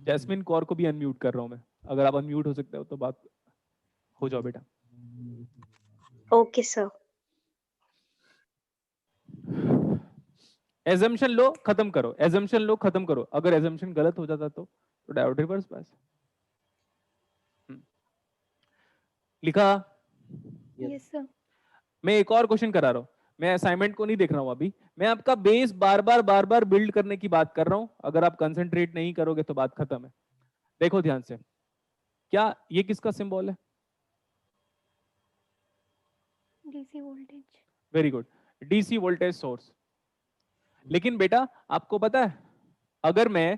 जैस्मिन कौर को भी अनम्यूट कर रहा हूं मैं, अगर आप अनम्यूट हो सकते हो तो बात हो जाओ बेटा। Okay sir. एजम्पशन लो खत्म करो, एजम्पशन लो खत्म करो। अगर एजम्पशन गलत हो जाता तो डायोड रिवर्स पास। लिखा? Yes, sir. मैं एक और क्वेश्चन करा रहा हूं, मैं असाइनमेंट को नहीं देख रहा हूं अभी, मैं आपका बेस बार बार बिल्ड करने की बात कर रहा हूं। अगर आप कंसंट्रेट नहीं करोगे तो बात खत्म है। देखो ध्यान से, क्या ये किसका सिंबल है? DC voltage. Very good, DC voltage source. लेकिन बेटा आपको पता है, अगर मैं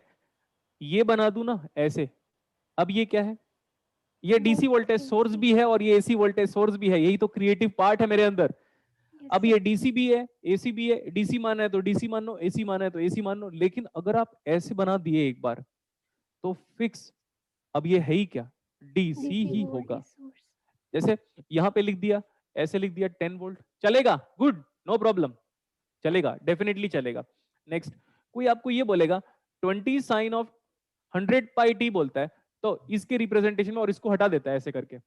ये बना दूं ना ऐसे, अब ये क्या है? ये DC Both voltage source AC. भी है और ये एसी वोल्टेज सोर्स भी है। यही तो क्रिएटिव पार्ट है मेरे अंदर। Yes, अब sir. ये डीसी भी है, एसी भी है। डीसी माना है तो डीसी मान लो, एसी माना है तो एसी मान लो। लेकिन अगर आप ऐसे बना दिए एक बार तो फिक्स, अब ये है ही क्या? डीसी DC ही होगा। voltage source. जैसे यहां पे लिख दिया, ऐसे लिख दिया 10 वोल्ट, चलेगा? गुड, नो प्रॉब्लम, चलेगा, डेफिनेटली चलेगा। नेक्स्ट, कोई आपको ये बोलेगा 20 साइन ऑफ 100 पाई टी बोलता है, तो इसके रिप्रेजेंटेशन में और इसको हटा देता है ऐसे करके,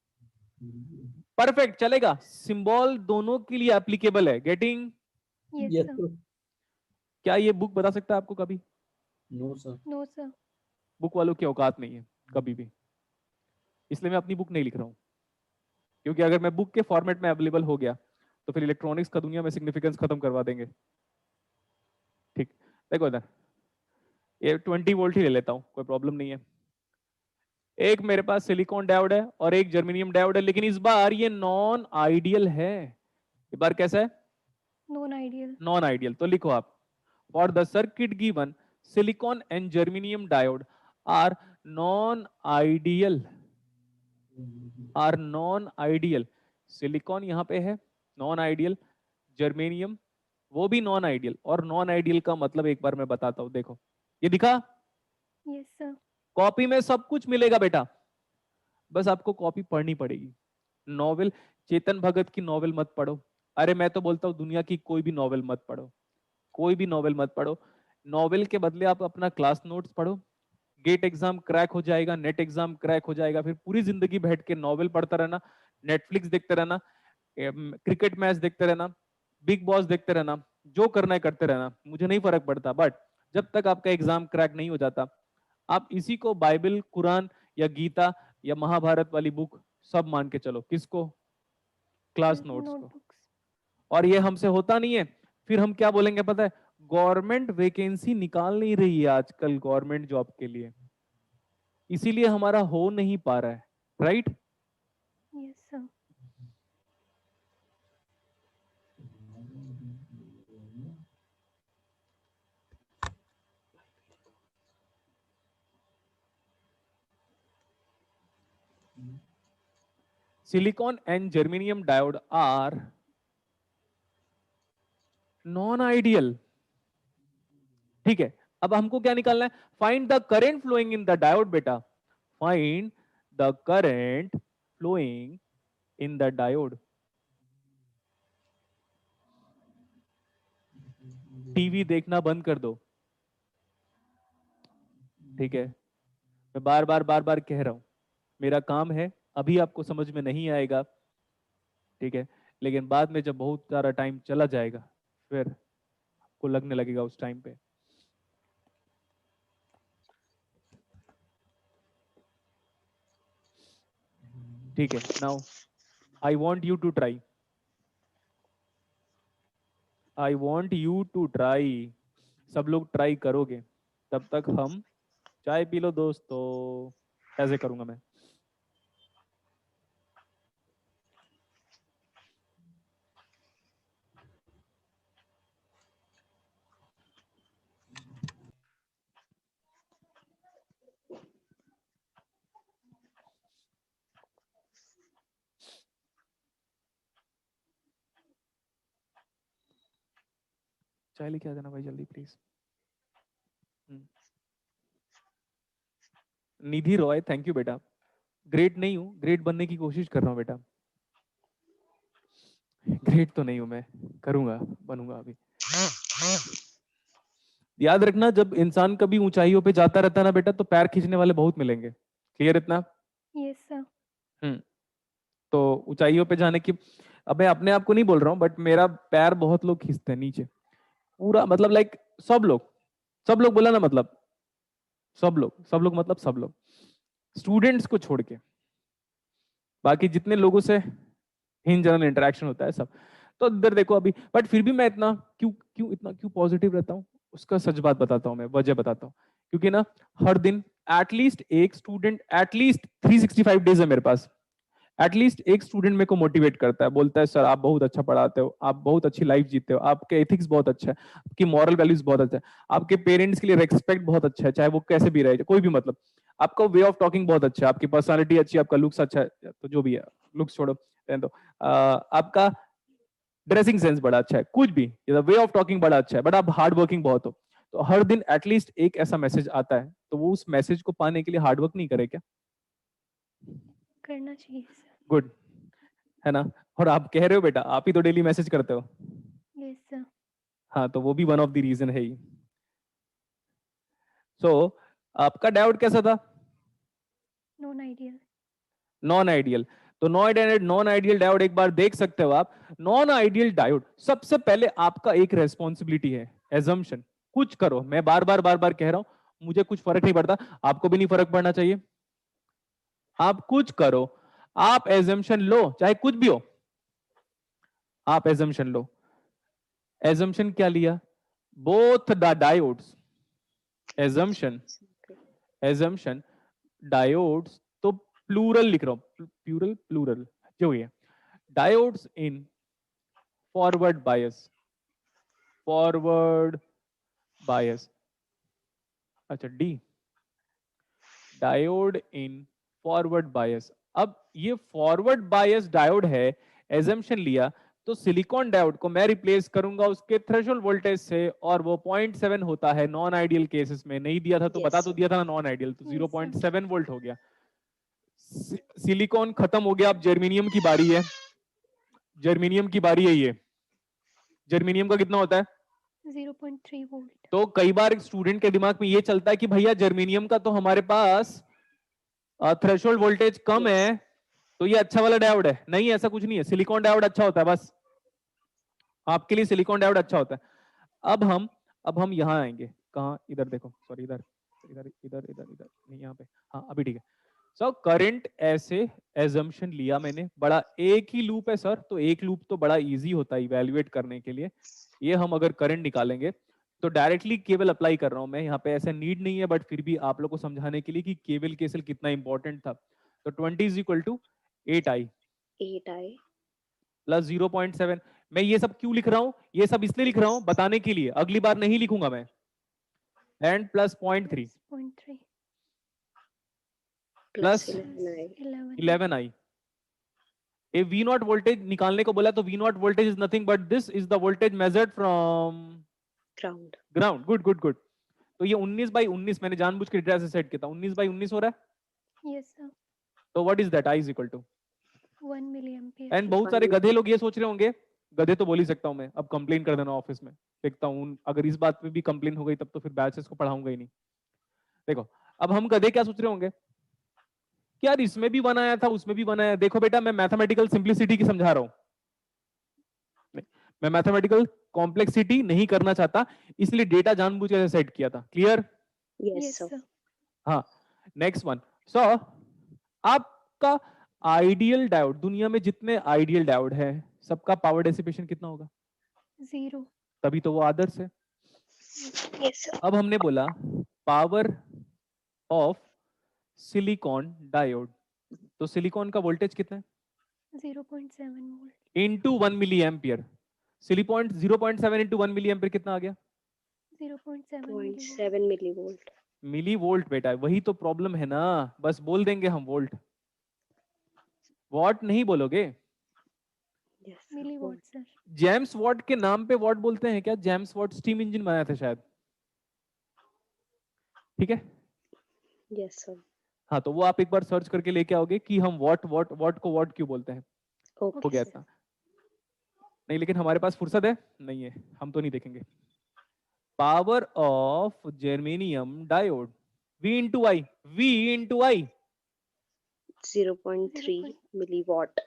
परफेक्ट चलेगा। सिंबल दोनों के लिए एप्लीकेबल है। Getting? Yes, Yes, sir. sir. क्या ये बुक बता सकता है आपको कभी? No, sir. No, sir. Book वालों की औकात नहीं है कभी भी, इसलिए मैं अपनी बुक नहीं लिख रहा हूं। क्योंकि अगर मैं बुक के फॉर्मेट में अवेलेबल हो गया तो फिर इलेक्ट्रॉनिक्स का दुनिया में सिग्निफिकेंस खत्म करवा देंगे। ठीक, देखो इधर, ये 20 वोल्ट ही ले लेता हूं, कोई प्रॉब्लम नहीं है। एक मेरे पास सिलिकॉन डायोड है और एक जर्मेनियम डायोड है, लेकिन इस बार ये नॉन आइडियल है। इस बार कैसा है? Non-ideal. Non ideal. तो लिखो आप, for the circuit given silicon and germanium diode are non ideal, are non ideal. Silicon यहां पे है नॉन आइडियल, जर्मेनियम वो भी नॉन आइडियल। और नॉन आइडियल का मतलब एक बार मैं बताता हूं, देखो ये दिखा, Yes, sir. कॉपी में सब कुछ मिलेगा बेटा, बस आपको कॉपी पढ़नी पड़ेगी। नॉवेल, चेतन भगत की नॉवेल मत पढ़ो। अरे मैं तो बोलता हूं दुनिया की कोई भी नॉवेल मत पढ़ो, कोई भी नॉवेल मत पढ़ो। नॉवेल के बदले आप अपना क्लास नोट्स पढ़ो। गेट एग्जाम क्रैक हो जाएगा, नेट एग्जाम क्रैक हो जाएगा, फिर पूरी जिंदगी बैठ के नॉवेल पढ़ता रहना, नेटफ्लिक्स देखते रहना, क्रिकेट मैच देखते रहना, बिग बॉस देखते रहना, जो करना है करते रहना, मुझे नहीं फर्क पड़ता। बट जब तक आपका एग्जाम क्रैक नहीं हो जाता, आप इसी को बाइबल, कुरान या गीता या महाभारत वाली बुक सब मान के चलो। किसको? क्लास नोट्स को। Notebooks. और ये हमसे होता नहीं है, फिर हम क्या बोलेंगे पता है? गवर्नमेंट वैकेंसी निकाल नहीं रही है आजकल गवर्नमेंट जॉब के लिए, इसीलिए हमारा हो नहीं पा रहा है, right? Yes, sir. Silicon and germanium diode are non ideal. ठीक है, अब हमको क्या निकालना है? Find the current flowing in the diode बेटा, find the current flowing in the diode. TV देखना बंद कर दो, ठीक है, मैं बार बार कह रहा हूँ, मेरा काम है, अभी आपको समझ में नहीं आएगा, ठीक है, लेकिन बाद में जब बहुत सारा टाइम चला जाएगा फिर आपको लगने लगेगा उस टाइम पे। ठीक है, now I want you to try, I want you to try, सब लोग ट्राई करोगे, तब तक हम चाय पी लो दोस्तों, ऐसे करूंगा मैं। चाय लेके आ जाना भाई जल्दी please. Nidhi Roy, thank you बेटा। ग्रेट नहीं हूँ, ग्रेट बनने की कोशिश कर रहा हूँ बेटा, ग्रेट तो नहीं हूं मैं, करूंगा, बनूंगा अभी। याद रखना, जब इंसान कभी ऊंचाइयों पे जाता रहता है ना बेटा, तो पैर खींचने वाले बहुत मिलेंगे, क्लियर इतना? Yes, sir. तो ऊंचाइयों पे जाने की, अब मैं अपने आप को नहीं बोल रहा हूँ, बट मेरा पैर बहुत लोग खींचते हैं नीचे, पूरा मतलब लाइक सब लोग बोला ना, मतलब सब लोग मतलब सब लोग, स्टूडेंट्स को छोड़ के बाकी जितने लोगों से इन जनरल इंटरेक्शन होता है सब। तो इधर देखो अभी, बट फिर भी मैं इतना क्यों पॉजिटिव रहता हूँ, उसका सच बात बताता हूँ, मैं वजह बताता हूँ। क्योंकि ना हर दिन एटलीस्ट एक स्टूडेंट, एटलीस्ट 365 डेज है मेरे पास, एटलीस्ट एक स्टूडेंट मेरे को मोटिवेट करता है, बोलता है सर आप बहुत अच्छा पढ़ाते हो, आप बहुत अच्छी लाइफ जीते हो, आपके एथिक्स बहुत अच्छा है, आपकी मॉरल वैल्यूज बहुत अच्छा है, आपके पेरेंट्स के लिए रेस्पेक्ट बहुत अच्छा है, चाहे वो कैसे भी रहे, कोई भी मतलब, आपका वे ऑफ टॉकिंग बहुत अच्छा है, आपकी पर्सनालिटी अच्छी है, आपका लुक्स अच्छा है, तो जो भी है, लुक्स छोड़ो, तो आपका ड्रेसिंग सेंस बड़ा अच्छा है, कुछ भी, वे ऑफ टॉकिंग बड़ा अच्छा है, बट आप हार्ड वर्किंग बहुत हो, तो हर दिन एटलीस्ट एक ऐसा मैसेज आता है, तो वो उस मैसेज को पाने के लिए हार्ड वर्क नहीं करे क्या? करना चाहिए sir. गुड है ना? और आप कह रहे हो बेटा, आप ही तो डेली मैसेज करते हो। Yes, sir. हाँ, तो वो भी वन ऑफ द रीजन है ही। सो आपका डायोड कैसा था? Non-ideal. Non ideal. तो नॉन आइडियल डायोड एक बार देख सकते हो आप। नॉन आइडियल डायोड, सबसे पहले आपका एक रेस्पॉन्सिबिलिटी है, एजम्पशन। कुछ करो, मैं बार बार कह रहा हूं, मुझे कुछ फर्क नहीं पड़ता, आपको भी नहीं फर्क पड़ना चाहिए, आप कुछ करो, आप एजम्पशन लो, चाहे कुछ भी हो, आप एजम्पशन लो। एजम्पशन क्या लिया? Both the diodes, assumption diodes, तो प्लूरल लिख रहा हूं, प्लूरल जो है, डायोड्स इन फॉरवर्ड बायस, अच्छा D, diode in forward bias. अब ये फॉरवर्ड बायस डायोड है, एजम्पशन लिया, तो सिलिकॉन डायोड को मैं रिप्लेस करूंगा उसके थ्रेशोल्ड वोल्टेज से, और वो 0.7 होता है नॉन आइडियल केसेस में। नहीं दिया था तो Yes, बता तो sir. दिया था ना नॉन आइडियल, तो Yes, sir. 0.7 वोल्ट हो गया। सिलिकॉन खत्म हो गया, अब जर्मेनियम की बारी है, जर्मेनियम की बारी है ये। जर्मेनियम का कितना होता है? 0.3 volt. तो कई बार एक स्टूडेंट के दिमाग में ये चलता है कि भैया जर्मेनियम का तो हमारे पास थ्रेशोल्ड वोल्टेज कम Yes. है, तो ये अच्छा वाला डायोड है। नहीं, ऐसा कुछ नहीं है, सिलिकॉन डायोड अच्छा होता है, बस आपके लिए सिलिकॉन डायोड अच्छा होता है। अब हम यहाँ आएंगे, कहाँ, इधर देखो, सॉरी इधर इधर इधर इधर इधर नहीं, यहाँ पे, हाँ अभी ठीक है। सो करंट ऐसे एजम्पशन लिया मैंने, बड़ा एक ही लूप है सर, तो एक लूप तो बड़ा इजी होता है इवैल्यूएट करने के लिए। ये हम अगर करंट निकालेंगे तो डायरेक्टली केवल अप्लाई कर रहा हूं मैं यहाँ पे, ऐसा नीड नहीं है, बट फिर भी आप लोग को समझाने के लिए कि केवल केसल कितना इंपॉर्टेंट था। तो 20 is equal to 8i 8i. Plus 0.7। मैं ये सब क्यों लिख रहा हूँ? ये सब इसलिए लिख रहा हूँ बताने के लिए, अगली बार नहीं लिखूंगा मैं। And plus 0.3 0.3. Plus plus 11i. 11i। ए वी नॉट वोल्टेज निकालने को बोला, तो V naught voltage is nothing but this is the voltage measured from Ground. Ground. Good good good. तो ये 19/19 मैंने जानबूझ के डेटा से सेट किया था, 19/19 हो रहा है। Yes, sir. तो what is that? I is equal to 1 milliampere. एंड बहुत 1 सारे गधे milliamp. लोग ये सोच रहे होंगे, गधे तो बोल ही सकता हूं मैं, अब कंप्लेन कर देना ऑफिस में, देखता हूं अगर इस बात पे भी कंप्लेन हो गई तब तो फिर बैचेस को पढ़ाऊंगा ही नहीं। देखो अब हम गधे क्या सोच रहे होंगे कि यार इसमें भी 1 आया था, उसमें भी 1 आया। देखो बेटा, मैं मैथमेटिकल सिंप्लिसिटी की समझा रहा हूं, मैं मैथमेटिकल कॉम्प्लेक्सिटी नहीं करना चाहता, इसलिए डेटा जानबूझ के सेट किया था। Clear? Yes, Yes, sir. sir. हाँ, नेक्स्ट वन। सो आपका आइडियल डायोड, दुनिया में जितने आइडियल डायोड है सबका पावर डेसिपेशन कितना होगा? 0. तभी तो वो आदर्श है। Yes, sir. अब हमने बोला पावर ऑफ सिलिकॉन डायोड, तो सिलिकॉन का वोल्टेज कितना है? 0.7 volt. Into 1 milli ampere. Silicon 0.7 into 1 milli ampere कितना आ गया? 0.7 millivolt. 0.7 millivolt. मिली वोल्ट बेटा, वही तो प्रॉब्लम है ना, बस बोल देंगे हम वोल्ट, वॉट नहीं बोलोगे। Yes, sir. Milliwatt, sir. James Watt के नाम पे वॉट बोलते हैं क्या? जेम्स वॉट स्टीम इंजन बनाया था शायद, ठीक है। Yes, sir. हाँ, तो वो आप एक बार सर्च करके लेके आओगे कि हम वॉट वॉट वॉट को वॉट क्यों बोलते हैं। हो Okay, गया sir. था नहीं, लेकिन हमारे पास फुर्सत है नहीं है, हम तो नहीं देखेंगे। Power of germanium diode, V into I, V into I 0.3 milliwatt.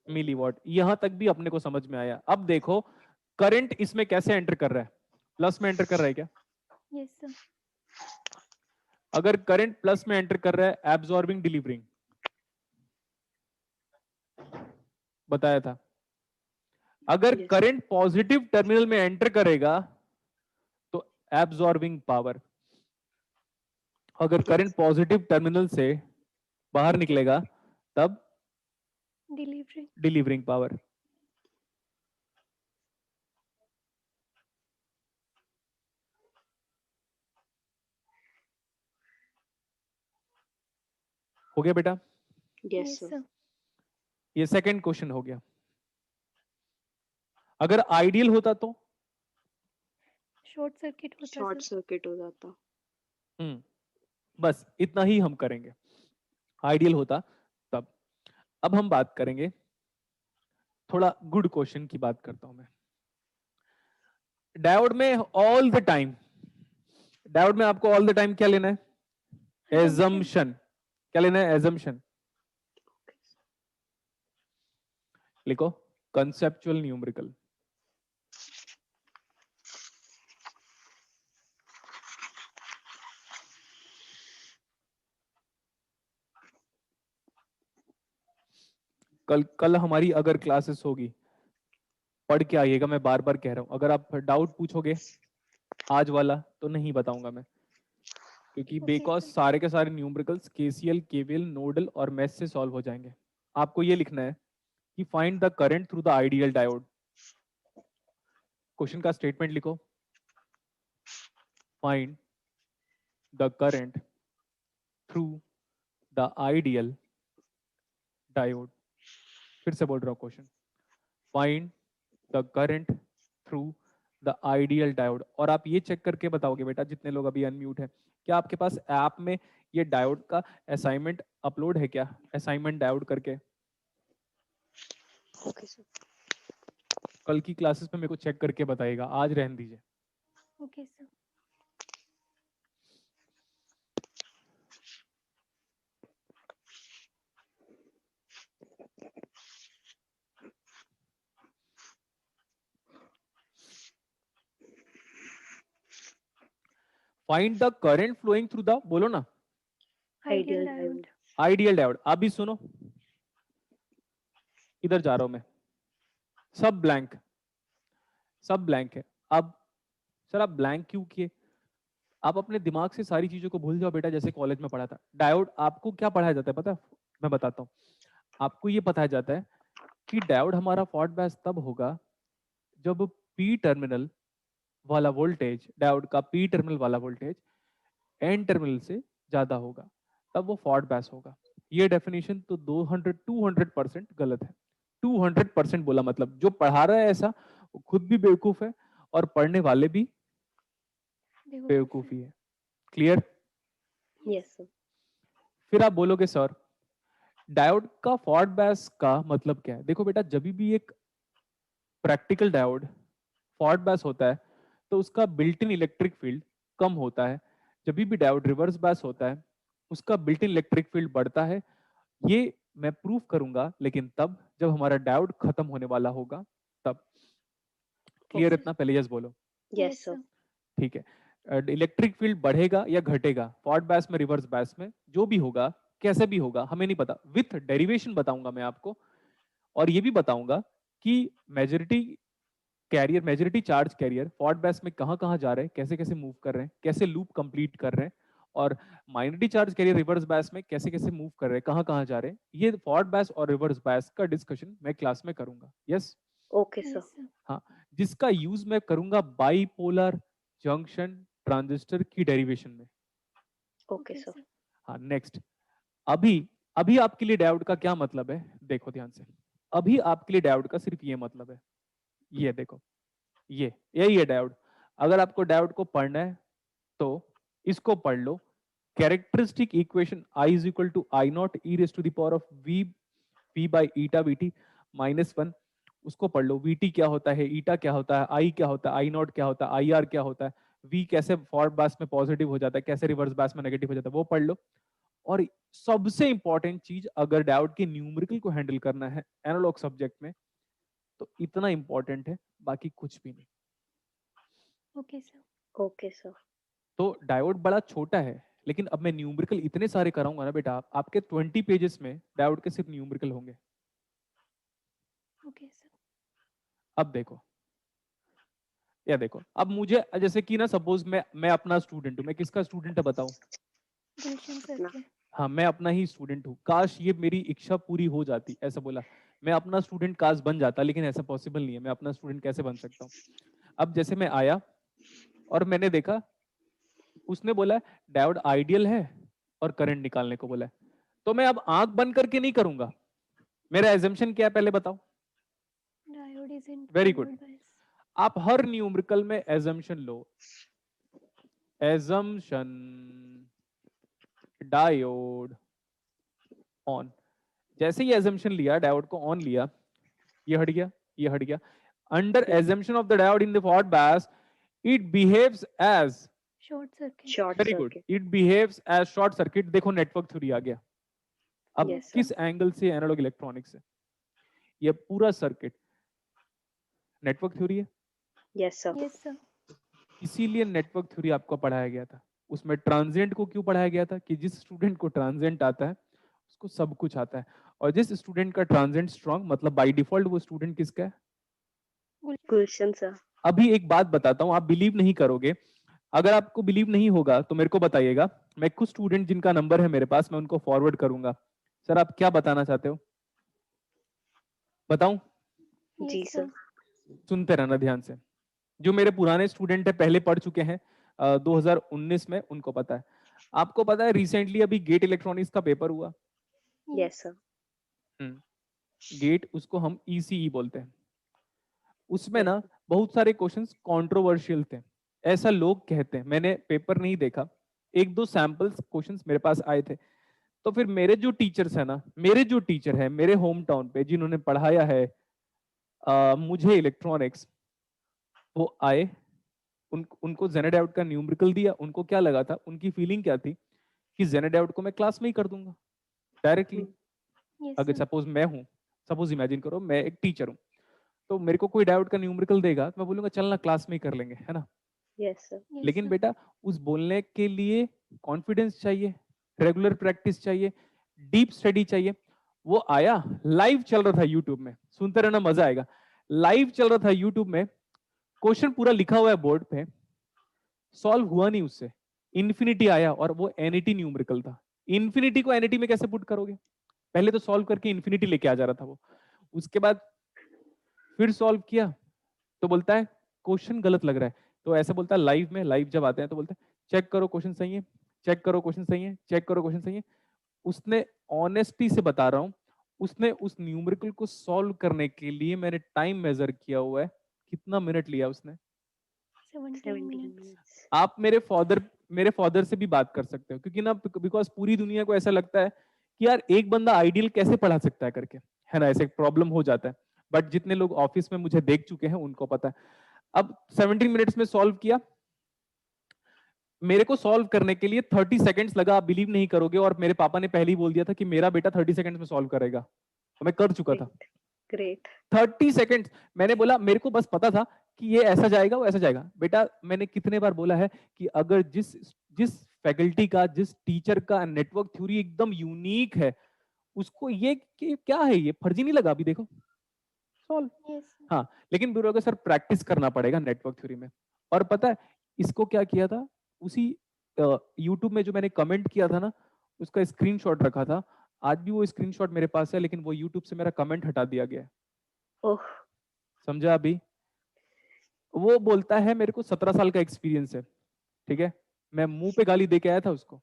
Milliwatt. यहां तक भी अपने को समझ में आया। अब देखो करंट इसमें कैसे एंटर कर रहा है, प्लस में एंटर कर रहा है क्या? Yes, sir. अगर करंट प्लस में एंटर कर रहा है, एब्सॉर्बिंग डिलीवरिंग बताया था। अगर Yes. करंट पॉजिटिव टर्मिनल में एंटर करेगा तो एब्सॉर्बिंग पावर, अगर करंट पॉजिटिव टर्मिनल से बाहर निकलेगा तब Delivery. Delivering power. हो गया बेटा? Yes, Yes, sir. sir. ये सेकंड क्वेश्चन हो गया। अगर आइडियल होता तो Short circuit होता Short sir. circuit हो जाता. बस इतना ही हम करेंगे, आइडियल होता तब। अब हम बात करेंगे, थोड़ा गुड क्वेश्चन की बात करता हूं मैं। डायोड में ऑल द टाइम, डायोड में आपको ऑल द टाइम क्या लेना है? एजम्पशन। क्या लेना है? एजम्पशन। लिखो कंसेप्चुअल न्यूमेरिकल। कल हमारी अगर क्लासेस होगी, पढ़ के आइएगा, मैं बार बार कह रहा हूं। अगर आप डाउट पूछोगे आज वाला तो नहीं बताऊंगा मैं, क्योंकि Okay, बिकॉज sir. सारे के सारे न्यूमेरिकल्स केसीएल, केवीएल, नोडल और मेश से सॉल्व हो जाएंगे। आपको ये लिखना है कि find the current through the ideal diode. Question का स्टेटमेंट लिखो, find the current through the ideal diode. फिर से बोल रहा हूं question, find the current through the ideal diode. और आप ये चेक करके बताओगे बेटा, जितने लोग अभी अनम्यूट है, क्या आपके पास ऐप में ये डायोड का असाइनमेंट अपलोड है क्या? असाइनमेंट डायोड करके Okay, sir. कल की क्लासेस में मेरे को चेक करके बताइएगा, आज रहने दीजिए। Okay, sir. Find the current flowing through the, बोलो ना, Ideal Ideal diode. diode. Ideal diode. आप भी सुनो, इधर जा रहा हूं मैं, सब ब्लैंक, सब ब्लैंक है। अब सर आप ब्लैंक क्यों किए? आप अपने दिमाग से सारी चीजों को भूल जाओ बेटा, जैसे कॉलेज में पढ़ा था। डायोड आपको क्या पढ़ाया जाता है पता है? मैं बताता हूँ। आपको ये बताया जाता है कि डायोड हमारा फॉल्ट बैच तब होगा जब पी टर्मिनल वाला वोल्टेज, डायोड का पी टर्मिनल वाला वोल्टेज एन टर्मिनल से ज्यादा होगा, तब वो फॉल्ट बैच होगा। ये डेफिनेशन तो 200% गलत है। 200% बोला मतलब जो पढ़ा रहा है ऐसा वो खुद भी बेवकूफ है और पढ़ने वाले भी बेवकूफी है। क्लियर? Yes, sir. फिर आप बोलोगे सर डायोड का फॉल्ट बैच का मतलब क्या है? देखो बेटा, जब भी एक प्रैक्टिकल डायोड फॉल्ट बैच होता है तो उसका बिल्ट इन इलेक्ट्रिक फील्ड कम होता है जब भी डायोड रिवर्स बायस होता है उसका बिल्ट इन इलेक्ट्रिक फील्ड बढ़ता है। ये मैं प्रूव करूंगा लेकिन तब जब हमारा डायोड खत्म होने वाला होगा तब। क्लियर? Okay. इतना पहले यस बोलो। Yes, sir. ठीक है, इलेक्ट्रिक फील्ड बढ़ेगा या घटेगा फॉरवर्ड बायस में रिवर्स बायस में, जो भी होगा कैसे भी होगा हमें नहीं पता, विथ डेरिवेशन बताऊंगा मैं आपको। और ये भी बताऊंगा कि majority carrier, majority charge carrier forward bias में कहां कहां जा रहे हैं, कैसे कैसे मूव कर रहे हैं, कैसे लूप कंप्लीट कर रहे हैं, और minority charge carrier reverse bias में कैसे कैसे मूव कर रहे हैं, कहां कहां जा रहे हैं। ये फॉरवर्ड बायस और रिवर्स बायस का डिस्कशन मैं क्लास में करूंगा। Yes? Okay, sir. Yes, sir. हाँ, जिसका यूज मैं करूंगा बाइपोलर जंक्शन ट्रांजिस्टर की डेरिवेशन में। Okay, sir. हाँ, नेक्स्ट। अभी अभी आपके लिए डायोड का क्या मतलब है, देखो ध्यान से। अभी आपके लिए डायोड का सिर्फ ये मतलब है, ये देखो, ये यही है डायोड। अगर आपको डायोड को पढ़ना है तो इसको पढ़ लो। Characteristic equation I is equal to I not e raise to the power of V by eta VT -1, उसको पढ़ लो। वीटी क्या होता है, ईटा क्या होता है, आई क्या होता है, आई नॉट क्या होता है, आई आर क्या होता है, वी कैसे फॉरवर्ड बायस में पॉजिटिव हो जाता है, कैसे रिवर्स बायस में नेगेटिव हो जाता है, वो पढ़ लो। और सबसे इंपॉर्टेंट चीज, अगर डायोड के न्यूमेरिकल को हैंडल करना है एनालॉग सब्जेक्ट में तो इतना इंपॉर्टेंट है, बाकी कुछ भी नहीं। Okay, sir. Okay, sir. तो डायोड बड़ा छोटा है, लेकिन अब मैं न्यूमेरिकल इतने सारे कराऊंगा ना बेटा, आपके 20 पेजेस में डायोड के सिर्फ न्यूमेरिकल होंगे। Okay, sir. अब देखो, या देखो, अब मुझे जैसे कि ना, सपोज मैं अपना स्टूडेंट हूं। मैं किसका स्टूडेंट है बताओ? Gulshan sir अपना। के। हाँ, मैं अपना ही स्टूडेंट हूँ। काश ये मेरी इच्छा पूरी हो जाती, ऐसा बोला। मैं अपना स्टूडेंट काश बन जाता, लेकिन ऐसा पॉसिबल नहीं है। मैं अपना स्टूडेंट कैसे बन सकता हूँ? अब जैसे मैं आया और मैंने देखा, उसने बोला डायोड आइडियल है और करंट निकालने को बोला है, तो मैं अब आंख बंद करके नहीं करूंगा। मेरा एजम्पशन क्या है पहले बताओ? Diode is in very good. forward bias. आप हर न्यूमेरिकल में एजम्पशन लो। Assumption diode on. जैसे ही एजम्पशन लिया, डायोड को ऑन लिया, ये हट गया, ये हट गया। Under assumption of the diode in the forward bias it behaves as Short circuit. Short very good, circuit. It behaves as short circuit. देखो नेटवर्क थ्योरी आ गया। अब Yes, sir. किस एंगल से? एनालॉग इलेक्ट्रॉनिक्स से। ये पूरा सर्किट नेटवर्क थ्योरी है। Yes, sir. Yes, sir. इसीलिए नेटवर्क थ्योरी आपको पढ़ाया गया था। उसमें ट्रांजिएंट को क्यों पढ़ाया गया था? कि जिस स्टूडेंट को ट्रांजिएंट आता है उसको सब कुछ आता है, और जिस स्टूडेंट का ट्रांजिएंट स्ट्रांग, मतलब बाय डिफॉल्ट वो स्टूडेंट किसका है? Gulshan, sir. अभी एक बात बताता हूं, आप बिलीव नहीं करोगे। अगर आपको बिलीव नहीं होगा तो मेरे को बताइएगा। मैं कुछ स्टूडेंट जिनका नंबर है मेरे पास, मैं उनको फॉरवर्ड करूंगा। सर आप क्या बताना चाहते हो, बताऊं? जी, Yes, sir. sir. सुनते रहना ध्यान से। जो मेरे पुराने स्टूडेंट है, पहले पढ़ चुके हैं 2019 में, उनको पता है। आपको पता है रिसेंटली अभी गेट इलेक्ट्रॉनिक्स का पेपर हुआ। Yes, sir. गेट, उसको हम ईसीई बोलते हैं। उसमें Yes, ना sir. बहुत सारे क्वेश्चंस कंट्रोवर्शियल थे, ऐसा लोग कहते हैं। मैंने पेपर नहीं देखा, एक दो सैंपल्स क्वेश्चंस मेरे पास आए थे। तो फिर मेरे जो टीचर्स है ना, मेरे जो टीचर है मेरे होम टाउन पे, जिन्होंने पढ़ाया है मुझे इलेक्ट्रॉनिक्स, वो आए, उनको जेनेडायोड का न्यूमेरिकल दिया। उनको क्या लगा था, उनकी फीलिंग क्या थी कि जेनेडायोड को मैं क्लास में ही कर दूंगा डायरेक्टली। Yes, अगर sir. सपोज मैं हूं, सपोज इमेजिन करो मैं एक टीचर हूं, तो मेरे को कोई डायोड का न्यूमेरिकल देगा तो मैं बोलूंगा चलना क्लास में ही कर लेंगे, है ना। Yes, sir. Yes, लेकिन sir. बेटा उस बोलने के लिए कॉन्फिडेंस चाहिए, रेगुलर प्रैक्टिस चाहिए, डीप स्टडी चाहिए। वो आया, लाइव चल रहा था यूट्यूब में, सुनते रहना मजा आएगा। लाइव चल रहा था यूट्यूब में, क्वेश्चन पूरा लिखा हुआ है बोर्ड पे, सॉल्व हुआ नहीं उससे। इन्फिनिटी आया और वो एनईटी न्यूमेरिकल था। इन्फिनिटी को एनईटी में कैसे पुट करोगे? पहले तो सॉल्व करके इन्फिनिटी लेके आ जा रहा था वो। उसके बाद फिर सॉल्व किया तो बोलता है क्वेश्चन गलत लग रहा है। तो ऐसा बोलता है लाइव में, लाइव जब आते हैं तो बोलता है चेक करो क्वेश्चन सही है, चेक करो क्वेश्चन सही है, चेक करो क्वेश्चन सही है। उसने ऑनेस्टी से बता रहा हूं, उसने उस न्यूमेरिकल को सॉल्व करने के लिए, मैंने टाइम मेजर किया हुआ है, कितना मिनट लिया उसने। 17 17 minutes. minutes. आप मेरे फादर से भी बात कर सकते हो, क्योंकि ना बिकॉज पूरी दुनिया को ऐसा लगता है कि यार एक बंदा आइडियल कैसे पढ़ा सकता है करके, है ना, ऐसे प्रॉब्लम हो जाता है। बट जितने लोग ऑफिस में मुझे देख चुके हैं उनको पता है। अब 17 मिनट्स में सॉल्व किया, मेरे को सॉल्व करने के लिए 30 सेकंड्स लगा, आप बिलीव नहीं करोगे। और मेरे पापा ने पहले ही बोल दिया था कि मेरा बेटा 30 सेकंड्स में सॉल्व करेगा, तो मैं कर चुका था। Great. 30 सेकंड्स। मैंने बोला, मेरे को बस पता था कि ये ऐसा जाएगा, वो ऐसा जाएगा। बेटा मैंने कितने बार बोला है कि अगर जिस जिस फैकल्टी का, जिस टीचर का नेटवर्क थ्योरी एकदम यूनिक है, उसको ये क्या है, ये फर्जी नहीं लगा। अभी देखो सॉल्व। Yes, sir. हाँ, लेकिन बुरा सर प्रैक्टिस करना पड़ेगा नेटवर्क थ्योरी में। और पता है इसको क्या किया था, उसी यूट्यूब में जो मैंने कमेंट किया था ना, उसका स्क्रीनशॉट रखा था। आज भी वो स्क्रीनशॉट मेरे पास है, लेकिन वो यूट्यूब से मेरा कमेंट हटा दिया गया है। Oh, समझा अभी? वो बोलता है मेरे को 17 साल का एक्सपीरियंस है, ठीक है। मैं मुंह पे गाली दे के आया था उसको।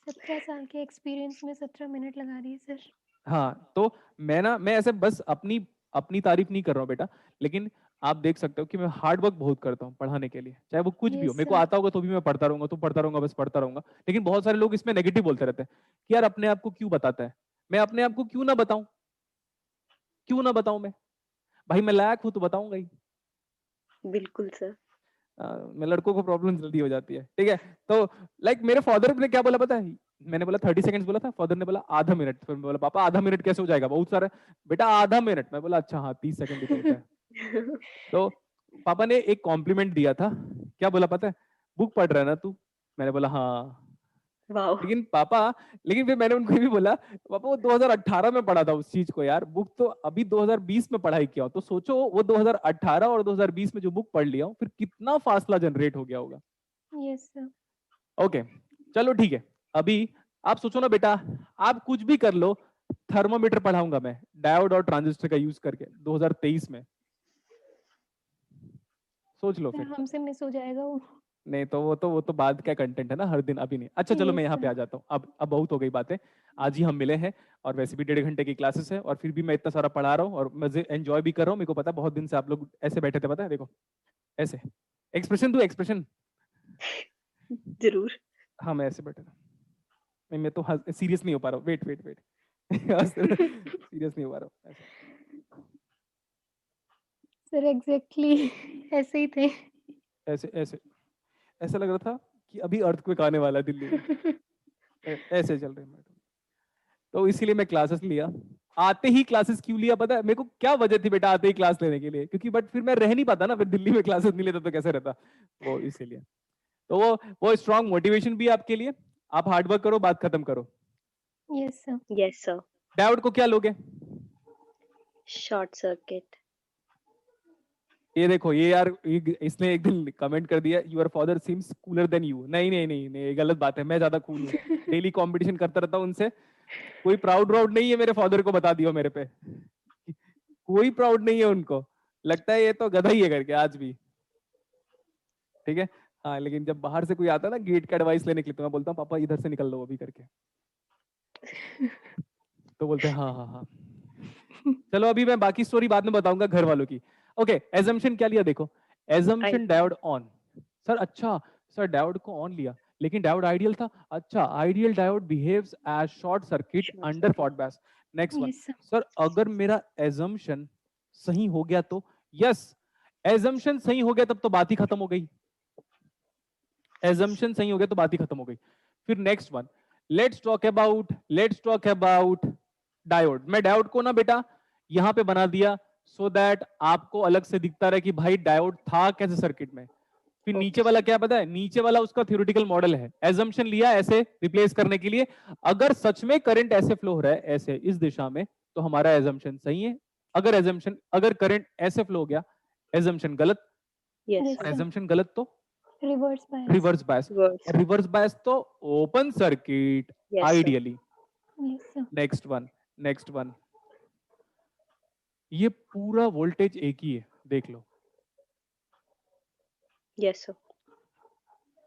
17 साल के एक्सपीरियंस में 17 मिनट लगा दिए सर। हाँ, तो मैं ऐसे बस अपनी अपनी तारीफ नहीं कर रहा हूँ बेटा, लेकिन आप देख सकते हो कि मैं हार्ड वर्क बहुत करता हूँ पढ़ाने के लिए, चाहे वो कुछ भी हो। Yes, मेरे को sir. आता होगा तो भी मैं पढ़ता रहूंगा, तो पढ़ता रहूंगा, बस पढ़ता रहूंगा। लेकिन बहुत सारे लोग इसमें नेगेटिव बोलते रहते हैं कि यार अपने आप को क्यों बताता है। मैं अपने आप को क्यों ना बताऊं, क्यों ना बताऊं मैं? भाई मैं लायक हूं तो बताऊंगा ही। बिल्कुल सर। मैं लड़कों को प्रॉब्लम जल्दी हो जाती है, ठीक है। तो लाइक मेरे फादर ने क्या बोला पता है? मैंने बोला 30 सेकंड्स बोला था, फादर ने बोला आधा मिनट। फिर मैं बोला पापा आधा मिनट कैसे हो जाएगा, बहुत सारा। बेटा आधा मिनट। मैं बोला अच्छा हाँ 30 सेकंड ही तो होता है। तो पापा ने एक कॉम्प्लीमेंट दिया था, क्या बोला पता है? बुक पढ़ रहा है ना तू? मैंने बोला हाँ। वाओ। लेकिन फिर मैंने उनको ये भी बोला पापा वो 2018 में पढ़ा था उस चीज को यार, बुक तो अभी 2020 में पढ़ाई किया हो। तो सोचो वो 2018 और 2020 में जो बुक पढ़ लिया हो, फिर कितना फासला जनरेट हो गया होगा। Yes, sir. ओके चलो ठीक है। अभी आप सोचो ना बेटा, आप कुछ भी कर लो, थर्मोमीटर पढ़ाऊंगा मैं डायोड और ट्रांजिस्टर का यूज करके 2023 में। सोच लो सर फिर। हमसे मिस हो जाएगा वो। नहीं तो वो तो बाद का कंटेंट है ना, हर दिन अभी नहीं। अच्छा चलो मैं Yes, यहाँ पे sir. आ जाता हूँ। अब बहुत हो गई बातें। आज ही हम मिले हैं, और वैसे भी 1.5 घंटे की क्लासेस है, और फिर भी मैं इतना सारा पढ़ा रहा हूँ और मजे एंजॉय भी कर रहा हूँ। मेरे को पता है बहुत दिन से आप लोग ऐसे बैठे थे, पता है देखो ऐसे। एक्सप्रेशन दो एक्सप्रेशन। जरूर। हाँ मैं ऐसे बैठा था। मैं तो सीरियस नहीं हो पा रहा हूँ। वेट वेट वेट सीरियस नहीं हो पा रहा हूँ ऐसे। सर एग्जैक्टली ऐसे ही थे। ऐसे ऐसे ऐसा लग रहा था कि अभी अर्थक्वेक आने वाला है दिल्ली में। ऐसे चल रहे हैं। तो इसीलिए मैं क्लासेस लिया। आते ही क्लासेस क्यों लिया पता है मेरे को? क्या वजह थी बेटा आते ही क्लास लेने के लिए? क्योंकि बट फिर मैं रह नहीं पाता ना, फिर दिल्ली में क्लासेस नहीं लेता तो कैसे रहता। वो इसीलिए। तो वो स्ट्रॉन्ग मोटिवेशन भी है आपके लिए। आप हार्डवर्क करो, बात खत्म करो। Yes, sir. Yes sir. Diode को क्या लोगे? Short circuit. ये देखो ये यार इसने एक दिन कमेंट कर दिया your father seems cooler than you. नहीं नहीं नहीं नहीं, ये गलत बात है। मैं ज्यादा कूल हूँ, डेली कंपटीशन करता रहता हूँ उनसे। कोई प्राउड नहीं है मेरे फादर को, बता दियो मेरे पे। कोई प्राउड नहीं है उनको। लगता है ये तो गधा ही है करके आज भी, ठीक है। हाँ लेकिन जब बाहर से कोई आता है ना गेट का एडवाइस लेने के लिए, तो मैं बोलता हूँ पापा इधर से निकल लो अभी करके। तो बोलते हैं हाँ हाँ हाँ। चलो अभी मैं बाकी स्टोरी बाद में बताऊंगा घर वालों की। ओके एजम्पशन क्या लिया देखो। Assumption diode on. सर अच्छा, सर डायोड को ऑन लिया, लेकिन डायोड आइडियल था। अच्छा ideal diode behaves as short circuit under forward bias. Next one. Yes, sir. Sir अगर मेरा एजम्पशन सही हो गया तो? यस, एजम्पशन सही हो गया तब तो बात ही खत्म हो गई। एजम्पशन सही हो गया तो बात ही खत्म हो गई। फिर next one, let's talk about diode. मैं डायोड को ना बेटा यहां पे बना दिया सो दैट आपको अलग से दिखता रहे कि भाई डायोड था कैसे सर्किट में। फिर नीचे वाला क्या पता है? नीचे वाला उसका थ्योरेटिकल मॉडल है। एजम्पशन लिया ऐसे रिप्लेस करने के लिए, अगर सच में करंट ऐसे फ्लो हो रहा है ऐसे इस दिशा में, तो हमारा एजम्पशन सही है। अगर करंट ऐसे फ्लो हो गया, एजम्पशन गलत। Yes Yes, sir. sir. Assumption गलत तो Reverse bias. Reverse bias. Words. Reverse bias तो open circuit yes sir. Ideally. Yes, sir. Next one, ये पूरा वोल्टेज एक ही है, देख लो। Yes sir.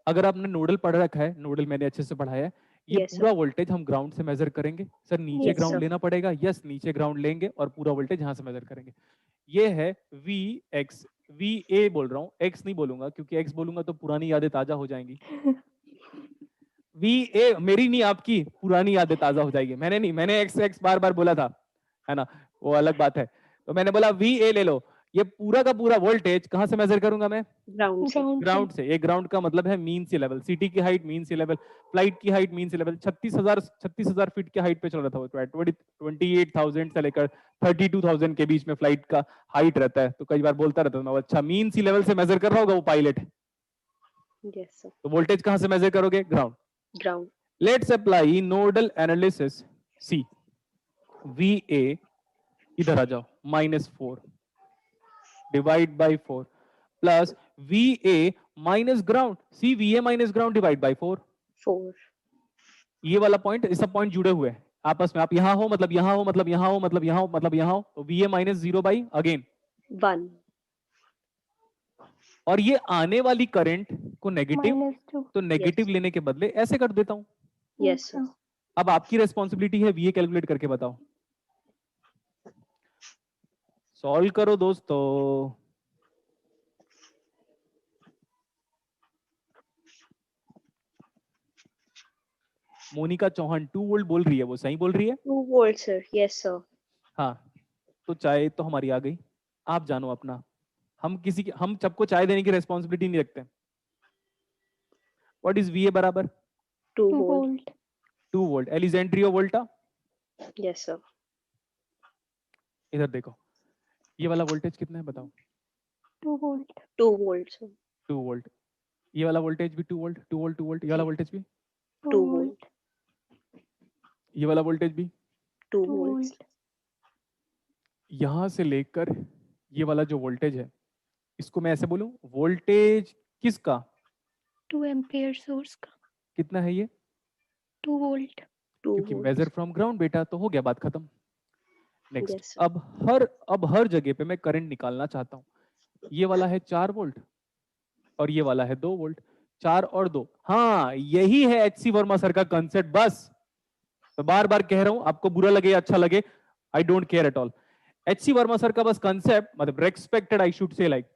अगर आपने नोडल पढ़ रखा है, नोडल मैंने अच्छे से पढ़ाया है, ये Yes, पूरा वोल्टेज हम ग्राउंड से मेजर करेंगे। सर नीचे Yes, ग्राउंड sir. लेना पड़ेगा। यस नीचे ग्राउंड लेंगे और पूरा वोल्टेज यहां से मेजर करेंगे। ये है वी एक्स, वी ए बोल रहा हूँ, एक्स नहीं बोलूंगा क्योंकि एक्स बोलूंगा तो पुरानी यादें ताजा हो जाएंगी। वी ए मेरी नहीं आपकी पुरानी यादें ताजा हो जाएगी। मैंने एक्स एक्स बार बार बोला था, है ना, वो अलग बात है। तो मैंने बोला वी ए ले लो। ये पूरा का पूरा वोल्टेज कहां से मेजर करूंगा मैं? ग्राउंड से। ग्राउंड ग्राउंड से। ये ग्राउंड का मतलब है मीन सी लेवल। सिटी की height mean sea level, flight की height mean sea level. 36,000 feet की हाइट पे चल रहा था वो। 28,000 से लेकर 32,000 के बीच में फ्लाइट का हाइट रहता है। तो कई बार बोलता रहता था मैं, अच्छा मीन सी लेवल से मेजर कर रहा होगा वो पायलट। Yes sir. तो वोल्टेज कहां से मेजर करोगे? Ground. Ground. Let's apply nodal analysis see. VA इधर आ जाओ, -4 divide by 4 plus VA minus ground. See VA minus ground divide by 4। 4। ये वाला पॉइंट, ये सब पॉइंट जुड़े हुए हैं आपस में। आप यहां हो मतलब यहां हो मतलब यहां हो मतलब यहां हो मतलब यहां हो, तो VA माइनस 0 बाई अगेन 1। और ये आने वाली करंट को नेगेटिव, -2। तो नेगेटिव Yes. लेने के बदले ऐसे कर देता हूं। Yes sir. अब आपकी रेस्पॉन्सिबिलिटी है VA कैलकुलेट करके बताओ। सॉल्व करो दोस्तों। मोनिका चौहान 2 वोल्ट बोल रही है, वो सही बोल रही है? 2 वोल्ट सर। Yes sir. हाँ, तो चाय तो हमारी आ गई। आप जानो अपना। हम सबको चाय देने की रेस्पॉन्सिबिलिटी नहीं रखते। व्हाट इज VA बराबर? 2 2 वोल्ट। वोल्ट। 2 वोल्ट। एलिजेंड्रियो वोल्टा। Yes sir. इधर देखो, ये वाला वोल्टेज कितना है बताओ? 2 वोल्ट। 2 volt sir. 2 वोल्ट। ये वाला वोल्टेज भी 2 वोल्ट, 2 वोल्ट, 2 वोल्ट। ये वाला वोल्टेज भी 2 2 वोल्ट। ये वाला वोल्टेज भी 2 2 वोल्ट। वोल्ट। यहां से लेकर ये वाला जो वोल्टेज है, इसको मैं ऐसे बोलूं, वोल्टेज किसका? 2 एम्पियर सोर्स का। कितना है ये? 2 वोल्ट। 2 क्योंकि वोल्ट। मेजर फ्रॉम ग्राउंड बेटा, तो हो गया बात खत्म। Next, yes sir. अब हर जगह पे मैं करंट निकालना चाहता हूं। ये वाला है 4 वोल्ट और ये वाला है 2 वोल्ट। 4 और 2, हाँ यही है HC वर्मा सर का कंसेप्ट। बस तो बार बार कह रहा हूं, आपको बुरा लगे अच्छा लगे, I don't care at all. HC Verma sir का बस कंसेप्ट, मतलब respected, I should say like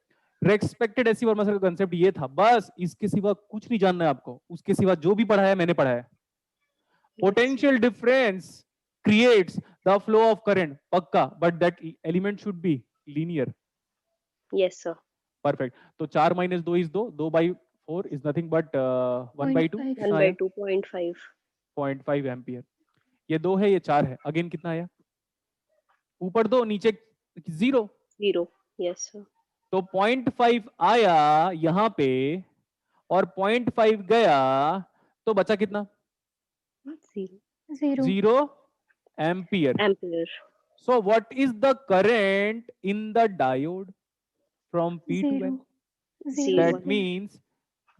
respected HC Verma sir का कंसेप्ट ये था, बस इसके सिवा कुछ नहीं जानना है आपको। उसके सिवा जो भी पढ़ाया मैंने पढ़ाया। Potential difference creates the flow of current, पक्का, but that element should be linear. Yes sir. Perfect. तो 4 minus 2 is 2, 2 by 4 is nothing but 1 by 2. 0.5। 1 कितना by आया? 2.5। 0.5 एम्पियर। ये 2 है, ये 4 है। अगेन कितना आया? ऊपर 2 नीचे 0, 0। Yes sir. तो 0.5 आया यहां पे और 0.5 गया, तो बचा कितना? 0 0 0 ampere. Ampere. So what is the current in the diode from P to 0 N? 0 That 0 means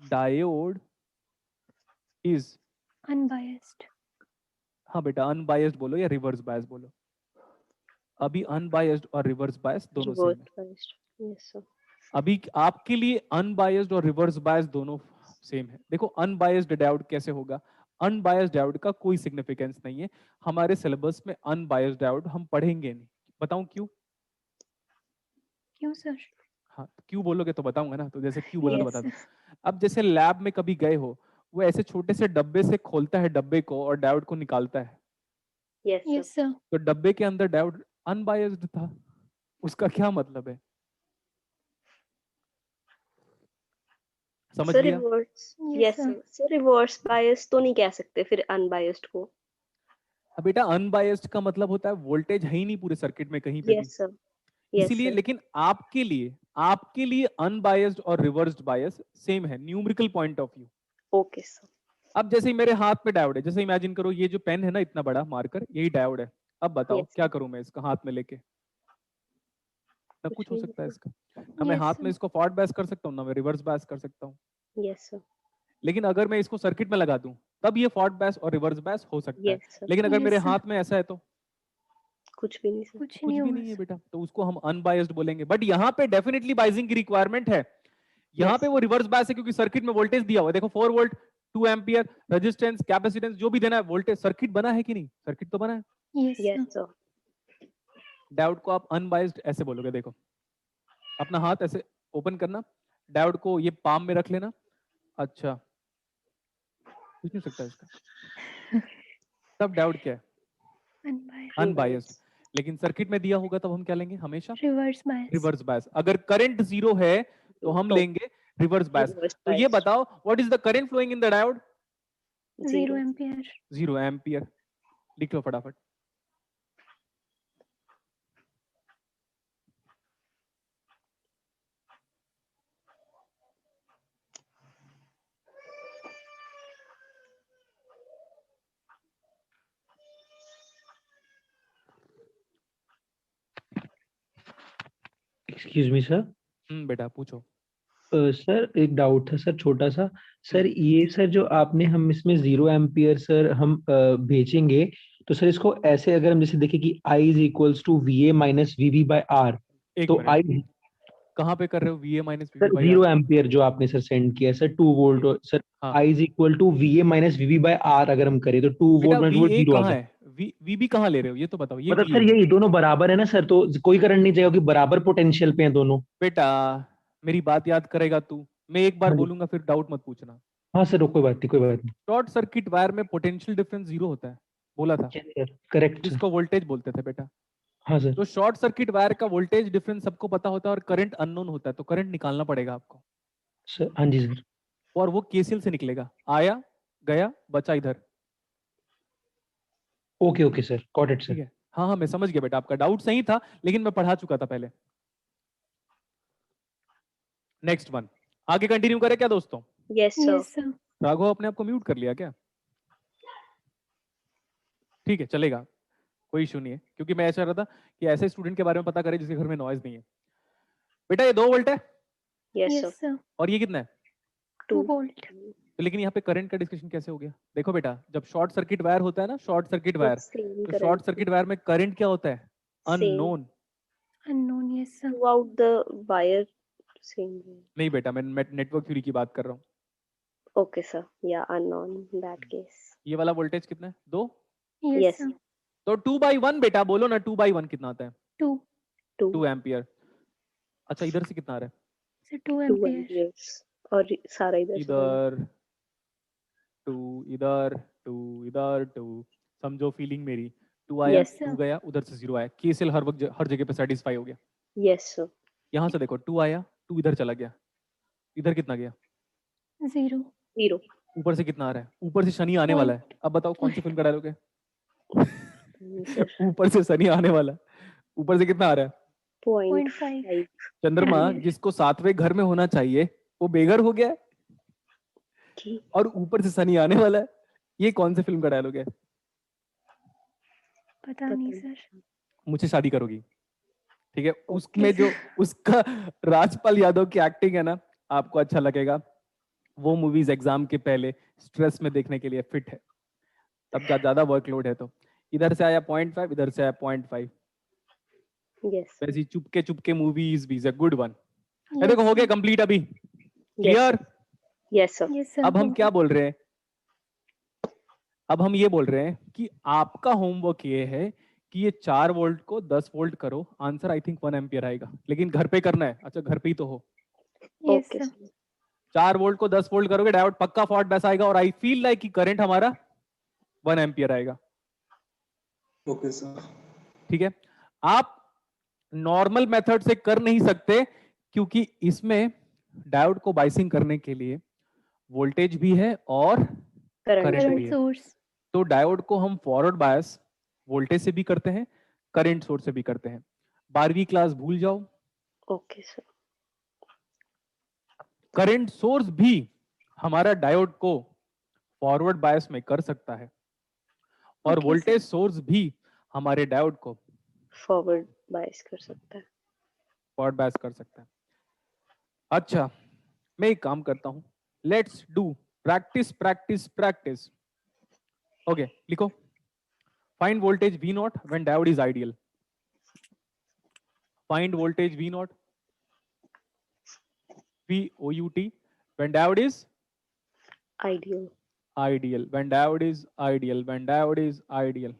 diode is, unbiased. हाँ बेटा unbiased बोलो या reverse bias बोलो। अभी unbiased और reverse bias दोनों सेम रिवर्स है। बायस्ड। Yes sir. अभी आपके लिए unbiased और reverse bias दोनों सेम है। देखो unbiased डायोड कैसे होगा? अनबायस्ड डायोड का कोई सिग्निफिकेंस नहीं है हमारे सिलेबस में। अनबायस्ड डायोड हम पढ़ेंगे नहीं। बताऊं क्यों? क्यों सर? हाँ, क्यों बोलोगे तो बताऊंगा ना। तो जैसे क्यों बोला तो यस बता दूं। यस। अब जैसे लैब में कभी गए हो, वो ऐसे छोटे से डब्बे से खोलता है डब्बे को और डायोड को निकालता है। Yes sir. Yes sir. तो डब्बे के अंदर डायोड अनबायस्ड था, उसका क्या मतलब है? समझ सर लिया? Reverse. Yes yes sir. Sir. Sir reverse bias तो नहीं कह सकते फिर अनबायस्ड को। अब बेटा अनबायस्ड का मतलब होता है वोल्टेज है ही नहीं पूरे सर्किट में कहीं पे भी। Yes sir. यस इसीलिए, सर। लेकिन आपके लिए अनबायस्ड और रिवर्स्ड बायस सेम है numerical point of view. Okay sir. अब जैसे ही मेरे हाथ में डायोड है, जैसे इमेजिन करो ये जो पेन है ना इतना बड़ा मार्कर, यही डायोड है। अब बताओ यस क्या सर। करूं मैं इसका हाथ में लेके? ना कुछ कुछ हो भी सकता है नहीं इसका, ना मैं यस हाथ में सर। इसको फॉरवर्ड बैस कर सकता हूँ, ना मैं रिवर्स बैस कर सकता हूँ। सर। Yes sir. लेकिन अगर मैं इसको सर्किट में लगा दूं, तब ये फॉरवर्ड बैस और रिवर्स बैस हो सकता है। Yes sir. लेकिन अगर मेरे यस सर। हाथ में ऐसा है तो कुछ भी नहीं सर। कुछ ही कुछ नहीं भी होगा नहीं है सर। बेटा, तो उसको हम अनबायस्ड बोलेंगे। बट यहाँ पे डेफिनेटली बाइजिंग की रिक्वायरमेंट है। यहाँ यस पे वो रिवर्स बैस है क्योंकि सर्किट में वोल्टेज दिया हुआ है। देखो 4 वोल्ट, 2 एम्पियर, रेजिस्टेंस, कैपेसिटेंस जो भी देना है, वोल्टेज सर्किट बना है कि नहीं? सर्किट तो बना है। Yes yes sir. Sir. Diode को आप अनबायस्ड ऐसे बोलोगे। देखो अपना हाथ ऐसे ओपन करना, डायोड को ये पाम में रख लेना। अच्छा, कुछ नहीं हो सकता इसका। तब डायोड क्या है? अनबायस्ड। अनबायस्ड। लेकिन सर्किट में दिया होगा तब हम क्या लेंगे हमेशा? Reverse bias. Reverse bias. अगर करंट 0 है तो हम तो लेंगे रिवर्स बायस। reverse तो ये bias, बताओ what is the current flowing in the diode? 0 0. Ampere. 0 ampere. लिख लो फटाफट। Excuse me sir. बेटा पूछो। सर एक डाउट था सर, छोटा सा। सर हम्म। ये सर जो आपने हम इसमें 0 एम्पियर सर हम भेजेंगे, तो सर इसको ऐसे अगर हम जैसे देखें कि I is equals to VA minus VB by R, एक तो मिनट, I कहाँ पे कर रहे हो VA minus VB sir by R? 0 ampere जो आपने सर सेंड किया सर 2 वोल्ट, और सर हाँ I is equal to VA minus VB by R अगर हम करें तो 2 वोल्ट बेटा माइनस वोल्ट VA 0 आ कहाँ गया। है? VB कहाँ ले रहे हो ये तो बताओ। ये मतलब VA सर है यही दोनों बराबर है ना सर, तो कोई करंट नहीं चाहिए कि बराबर पोटेंशियल पे हैं दोनों। बेटा। मेरी बात याद करेगा तू? मैं एक बार हाँ जी। बोलूंगा फिर डाउट मत पूछना। हाँ सर, कोई बात नहीं, कोई बात नहीं। शॉर्ट सर्किट वायर में पोटेंशियल डिफरेंस 0 होता है, बोला था, यस सर, करेक्ट सर। जिसको वोल्टेज बोलते थे बेटा। हाँ सर। तो शॉर्ट सर्किट वायर का वोल्टेज डिफरेंस सबको पता होता है और करंट अननोन होता है, तो करंट निकालना पड़ेगा आपको। सर हाँ जी सर। और वो केसीएल से निकलेगा, आया गया बचा इधर। Okay okay sir, got it ठीक सर। है। हाँ हाँ मैं समझ गया बेटा, आपका डाउट सही था लेकिन मैं पढ़ा चुका था पहले। नेक्स्ट वन, आगे कंटिन्यू करें क्या दोस्तों? Yes, sir. Yes sir. Raghav अपने आप को म्यूट कर लिया क्या? ठीक है चलेगा, कोई इशू नहीं है, क्योंकि मैं ऐसा रहा था कि ऐसे स्टूडेंट के बारे में पता करें जिसके घर में नॉइज नहीं है। बेटा ये 2 वोल्ट है Yes, sir. Yes sir. और ये कितना है? 2 2. वोल्ट। तो लेकिन यहाँ पे करंट का डिस्कशन कैसे हो गया? देखो बेटा, जब शॉर्ट सर्किट वायर होता है ना, शॉर्ट सर्किट तो वायर, same तो शॉर्ट current सर्किट वायर में करंट क्या होता है? same unknown. Unknown. Yes sir. throughout the wire, same. नहीं बेटा, मैं नेटवर्क थ्योरी की बात कर रहा हूँ। Okay, sir. Yeah, unknown in that case. ये वाला वोल्टेज कितना है? 2। Yes Yes, sir. तो 2/1 बेटा, बोलो ना 2/1 कितना आता है? 2। 2. 2 एम्पियर। अच्छा इधर से कितना आ रहा सर 2 2 एम्पियर। amperes. और सारा है? इधर से जाना. इधर 2, इधर 2, इधर 2। समझो फीलिंग मेरी। 2 आया, Yes, 2 सर। गया, उधर से 0 आया, केसीएल हर वक्त हर जगह पे सेटिस्फाई हो गया। yes, sir. यहाँ से देखो 2 आया, 2 इधर चला गया, इधर कितना गया? 0। 0. ऊपर से कितना आ रहा है? ऊपर से शनि आने वाला है। अब बताओ कौन सी फिल्म का डायलॉग है? Sir. ऊपर से शनि आने वाला है। ऊपर से कितना आ रहा है? 0.5 0.5. चंद्रमा एम्पियर। जिसको 7वें घर में होना चाहिए वो बेघर हो गया है, की और ऊपर से शनि आने वाला है। ये कौन सी फिल्म का डायलॉग है? पता नहीं सर। मुझसे शादी करोगी? ठीक है, उसमें यस जो उसका राजपाल यादव की एक्टिंग है ना, आपको अच्छा लगेगा। वो मूवीज एग्जाम के पहले स्ट्रेस में देखने के लिए फिट है, तब ज्यादा वर्कलोड है तो। इधर से आया 0.5, इधर से आया 0.5। yes, sir. वैसी चुपके चुपके मूवीज भी is a good one. Yes देखो हो गया सर। कंप्लीट अभी। Yes, clear? sir. Yes, sir. Yes sir. अब हम क्या बोल रहे हैं? अब हम ये बोल रहे हैं कि आपका होमवर्क ये है कि ये 4 वोल्ट को 10 वोल्ट करो, आंसर आई थिंक 1 एम्पियर आएगा, लेकिन घर पे करना है। अच्छा घर पे ही तो हो। Yes Okay, sir. sir. 4 volt को 10 वोल्ट करोगे, डायोड पक्का फॉल्ट बेस आएगा, और आई फील लाइक कि करंट हमारा 1 एम्पियर आएगा। Okay sir. ठीक है, आप नॉर्मल मेथड से कर नहीं सकते क्योंकि इसमें डायोड को बाइसिंग करने के लिए वोल्टेज भी है और Current करंट भी करंट है। सोर्स। तो डायोड को हम फॉरवर्ड बायस वोल्टेज से भी करते हैं, करंट सोर्स से भी करते हैं। 12वीं क्लास भूल जाओ। Okay, sir. करंट सोर्स भी हमारा डायोड को फॉरवर्ड बायस में कर सकता है, और ओके वोल्टेज सोर्स भी हमारे डायोड को Forward bias कर सकता है. फॉरवर्ड बायस कर सकता है। अच्छा मैं एक काम करता हूं, let's do practice practice practice. Okay लिखो, find voltage V not when diode is ideal. Find voltage V not VOUT when diode is Ideal. ideal, when diode is ideal, when diode is ideal.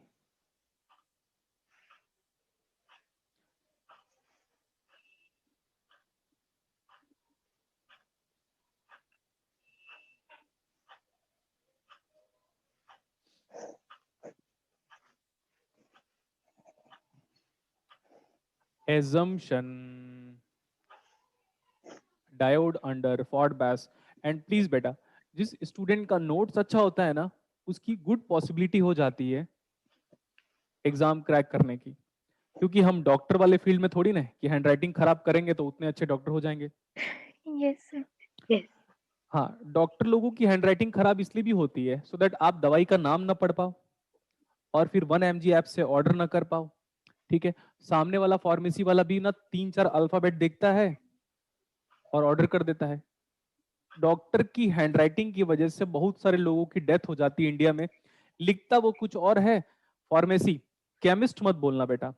assumption diode under forward bias. And please बेटा, जिस स्टूडेंट का नोट्स अच्छा होता है ना, उसकी गुड पॉसिबिलिटी हो जाती है एग्जाम क्रैक करने की, क्योंकि हम डॉक्टर वाले फील्ड में थोड़ी ना है कि हैंडराइटिंग खराब करेंगे तो उतने अच्छे डॉक्टर हो जाएंगे। Yes sir. Yes. हाँ, डॉक्टर लोगों की हैंडराइटिंग खराब इसलिए भी होती है सो दैट आप दवाई का नाम ना पढ़ पाओ और फिर 1 mg ऐप से ऑर्डर ना कर पाओ। ठीक है, सामने वाला फार्मेसी वाला भी ना 3-4 अल्फाबेट देखता है और ऑर्डर कर देता है। डॉक्टर की हैंडराइटिंग की वजह से बहुत सारे लोगों की डेथ हो जाती है इंडिया में। लिखता वो कुछ और है, फार्मेसी। केमिस्ट मत बोलना बेटा,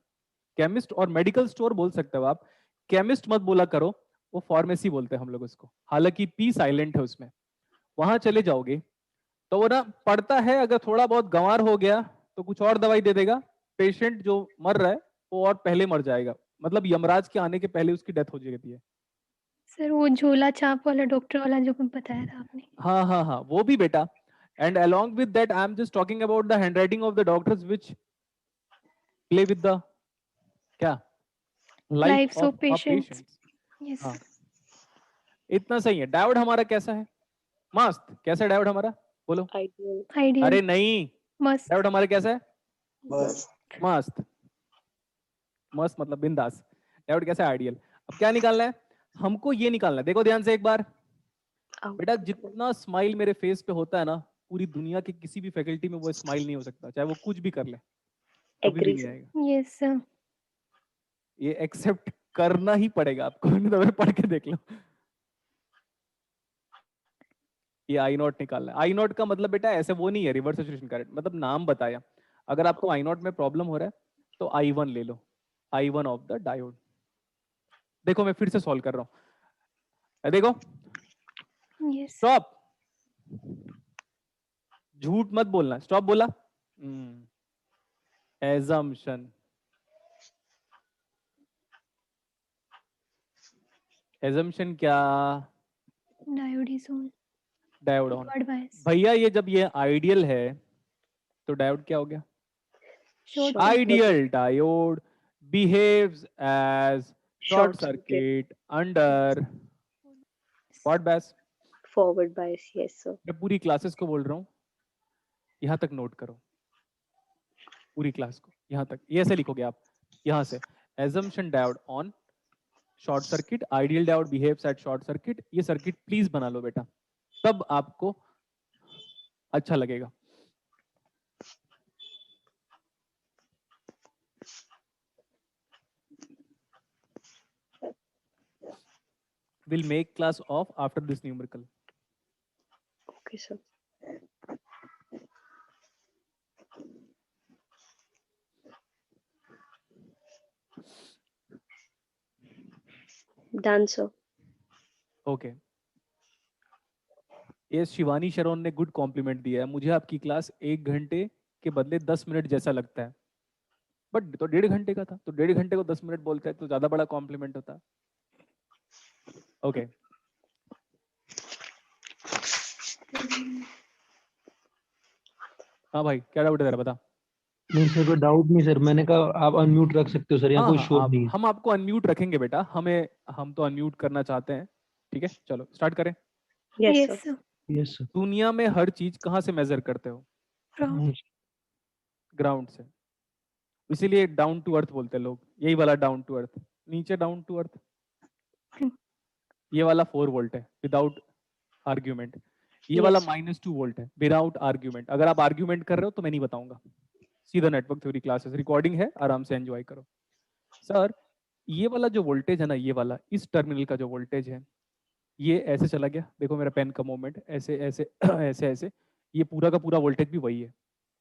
केमिस्ट और मेडिकल स्टोर बोल सकते हो आप, केमिस्ट मत बोला करो, वो फार्मेसी बोलते हैं हम लोग उसको, हालांकि पी साइलेंट है उसमें। वहां चले जाओगे तो वो ना पढ़ता है, अगर थोड़ा बहुत गंवार हो गया तो कुछ और दवाई दे देगा, पेशेंट जो मर रहा है वो और पहले मर जाएगा, मतलब यमराज के आने के पहले उसकी डेथ हो जाती है। सर वो झोला छाप वाला डॉक्टर वाला जो बताया था आपने। हाँ हाँ हाँ, वो भी बेटा। And along with that I am just talking about the handwriting of the doctors which play with the क्या life lives of of our patients. patients। Yes. हाँ, इतना सही है। डायोड हमारा कैसा है? मस्त। कैसा है डायोड हमारा? बोलो। Ideal. आइडियल। अरे नहीं, मस्त। डायोड हमारा कैसा है? बस मस्त। मस्त मतलब बिंदास। डायोड कैसा है? आइडियल। अब क्या निकालना है हमको? ये निकालना है, देखो ध्यान से एक बार बेटा, Output. जितना स्माइल मेरे फेस पे होता है ना, पूरी दुनिया के किसी भी फैकल्टी में वो स्माइल नहीं हो सकता, चाहे वो कुछ भी कर ले, कभी भी Agree, नहीं sir. आएगा। Yes sir. ये एक्सेप्ट करना ही पड़ेगा आपको, नहीं तो फिर पढ़ के देख लो। ये आई नॉट निकालना है। आई नॉट का मतलब बेटा ऐसे वो नहीं है रिवर्स सैचुरेशन करंट, मतलब नाम बताया। अगर आपको आई नॉट में प्रॉब्लम हो रहा है तो I1 ले लो, I1 ऑफ द डायोड। देखो मैं फिर से सॉल्व कर रहा हूं, देखो यस। स्टॉप, झूठ मत बोलना, स्टॉप बोला। एजम्पशन, एजम्पशन क्या? Diode is on. Diode on. Forward bias. भैया ये जब ये आइडियल है तो डायोड क्या हो गया? Short Short Ideal diode behaves as short Short circuit. circuit under what bias? Forward bias. Yes, sir. मैं पूरी क्लासेस को बोल रहा हूँ, यहाँ तक नोट करो, पूरी क्लास को यहाँ तक। ये ऐसे लिखोगे आप, यहाँ से assumption diode on short circuit, ideal diode behaves at short circuit। ये सर्किट प्लीज बना लो बेटा, तब आपको अच्छा लगेगा। We'll make class off after this numerical. Okay, sir. Done, sir. Okay ये शिवानी शरोन ने गुड कॉम्प्लीमेंट दिया है मुझे, आपकी क्लास 1 घंटे के बदले 10 मिनट जैसा लगता है, बट तो 1.5 घंटे का था, तो 1.5 घंटे को 10 मिनट बोलते हैं तो ज्यादा बड़ा कॉम्प्लीमेंट होता है। ओके हाँ भाई, क्या डाउट है तेरा, बता। नहीं सर, कोई डाउट नहीं सर, मैंने कहा आप अनम्यूट रख सकते हो सर, यहाँ हाँ कोई हाँ, शोर नहीं है। हम आपको अनम्यूट रखेंगे बेटा, हम तो अनम्यूट करना चाहते हैं। ठीक है चलो स्टार्ट करें। Yes, yes sir. Sir. Yes sir. दुनिया में हर चीज कहाँ से मेजर करते हो? ग्राउंड से, इसीलिए डाउन टू अर्थ बोलते हैं लोग, यही वाला डाउन टू अर्थ, नीचे डाउन टू अर्थ। ये वाला 4 वोल्ट है विदाउट आर्ग्यूमेंट, ये वाला Yes. -2 वोल्ट है विदाउट आर्ग्यूमेंट। अगर आप आर्ग्यूमेंट कर रहे हो तो मैं नहीं बताऊंगा, सीधा नेटवर्क थ्योरी क्लासेस रिकॉर्डिंग है, आराम से एंजॉय करो। सर ये वाला जो वोल्टेज है ना, ये वाला इस टर्मिनल का जो वोल्टेज है, ये ऐसे चला गया, देखो मेरा पेन का मूवमेंट ऐसे ऐसे ऐसे ऐसे, ये पूरा का पूरा वोल्टेज भी वही है,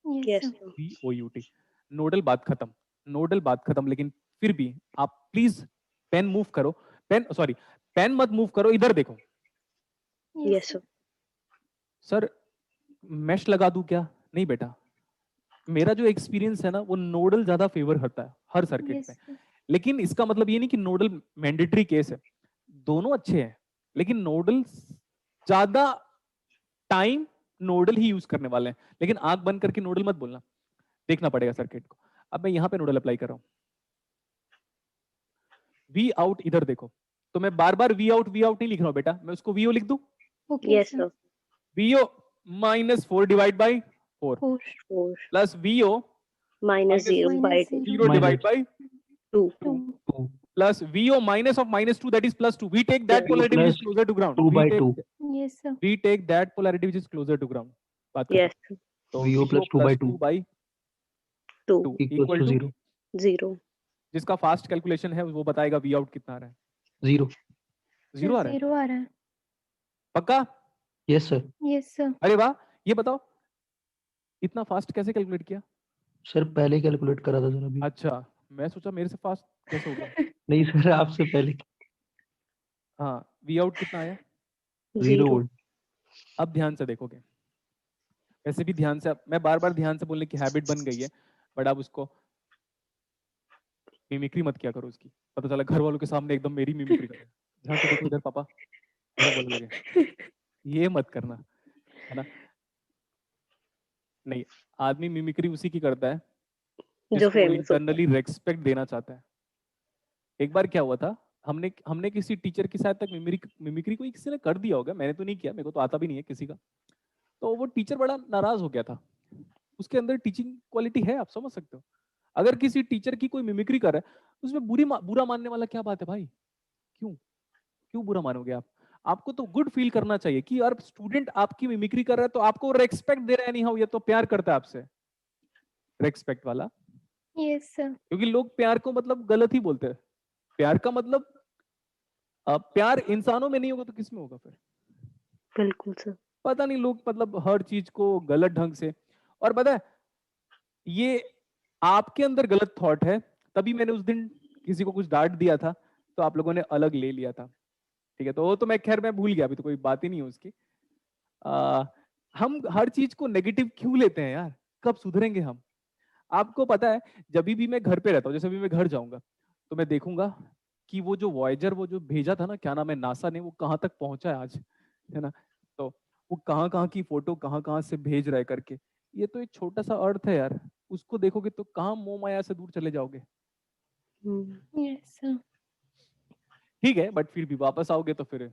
yes Yes, sir. sir. VOUT। Nodal बात खत्म, नोडल बात खत्म। लेकिन फिर भी आप प्लीज पेन मूव करो, पेन मत मूव करो, इधर देखो। Yes, sir. सर मैश लगा दूं क्या? नहीं बेटा, मेरा जो एक्सपीरियंस है ना वो नोडल ज्यादा फेवर करता है हर सर्किट यस में। सर। लेकिन इसका मतलब ये नहीं कि नोडल मैंडेटरी केस है, दोनों अच्छे हैं, लेकिन नोडल ज्यादा टाइम नोडल ही यूज करने वाले हैं। लेकिन आंख बंद करके नोडल मत बोलना, देखना पड़ेगा सर्किट को। अब मैं यहाँ पे नोडल अप्लाई कर रहा हूँ, वी आउट इधर देखो, तो मैं बार बार वी आउट नहीं लिख रहा हूँ बेटा, मैं उसको वीओ लिख दूं, okay yes sir. Sir. V O -4 divide by 4 4 4 plus V O minus 0 by minus 2 0 divide by 2 2 2 plus VO minus of -2 that is +2. We take that Yeah. polarity which is plus closer to ground. 2 by 2 yes sir। We take that polarity which is closer to ground. बात खत्म। yes तो VO VO plus 2 by 2 2 by 2 2 equals equal to to 0 0 जिसका फास्ट कैलकुलेशन है वो बताएगा V out कितना आ रहा है। 0 0 आ रहा है 0 आ रहा है। पक्का? yes sir yes sir. अरे वाह, ये बताओ इतना फास्ट कैसे कैलकुलेट किया? सर पहले कैलकुलेट करा था सर अभी। अच्छा, मैं सोचा मेरे से फास्ट कैसे हो गया। नहीं सर आपसे पहले। हाँ, V out कितना आया? 0 0 वोल्ट। अब ध्यान से देखोगे, वैसे भी ध्यान से, मैं बार बार ध्यान से बोलने की हैबिट बन गई है, बट आप उसको मिमिक्री मत किया करो उसकी, पता चला घर वालों के सामने एकदम मेरी मिमिक्री करे, ध्यान से देखो इधर पापा ऐसा बोलने लगे, ये मत करना, है ना। नहीं, आदमी मिमिक्री उसी की करता है जो जिसको फेमस होता इंटरनली रेस्पेक्ट देना चाहता है। एक बार क्या हुआ था, हमने किसी टीचर की शायद तक मिमिक्री कोई किसी ने कर दिया होगा, मैंने तो नहीं किया, मेरे को तो आता भी नहीं है किसी का, तो वो टीचर बड़ा नाराज हो गया था। उसके अंदर टीचिंग क्वालिटी है, आप समझ सकते हो। अगर किसी टीचर की कोई मिमिक्री कर रहा है उसमें बुरा मानने वाला क्या बात है भाई? क्यों बुरा मानोगे आप? आपको तो गुड फील करना चाहिए कि यार स्टूडेंट आपकी मिमिक्री कर रहा है तो आपको रेस्पेक्ट दे रहा है, नहीं हो ये तो प्यार करता है आपसे, रेस्पेक्ट वाला। Yes sir. क्योंकि लोग प्यार को मतलब गलत ही बोलते हैं। प्यार का मतलब प्यार इंसानों में नहीं होगा तो किस में होगा फिर? बिल्कुल सर। पता नहीं लोग मतलब हर चीज को गलत ढंग से, और पता है ये आपके अंदर गलत थॉट है, तभी मैंने उस दिन किसी को कुछ डांट दिया था तो आप लोगों ने अलग ले लिया था, ठीक है। तो वो तो मैं भूल गया, अभी तो कोई बात ही नहीं है उसकी। हम हर चीज को नेगेटिव क्यों लेते हैं यार? कब सुधरेंगे हम? आपको पता है जब भी मैं घर पे रहता हूँ, जैसे अभी मैं घर जाऊंगा तो मैं देखूंगा कि वो जो वॉयेजर वो जो भेजा था ना, क्या नाम है, नासा ने, वो कहाँ तक पहुंचा है आज, है ना। तो वो कहाँ कहाँ की फोटो कहाँ कहाँ से भेज रहा है करके, ये तो एक छोटा सा अर्थ है यार, उसको देखोगे तो कहाँ मोह माया से दूर चले जाओगे। Yes sir. ठीक है, बट फिर भी वापस आओगे तो फिर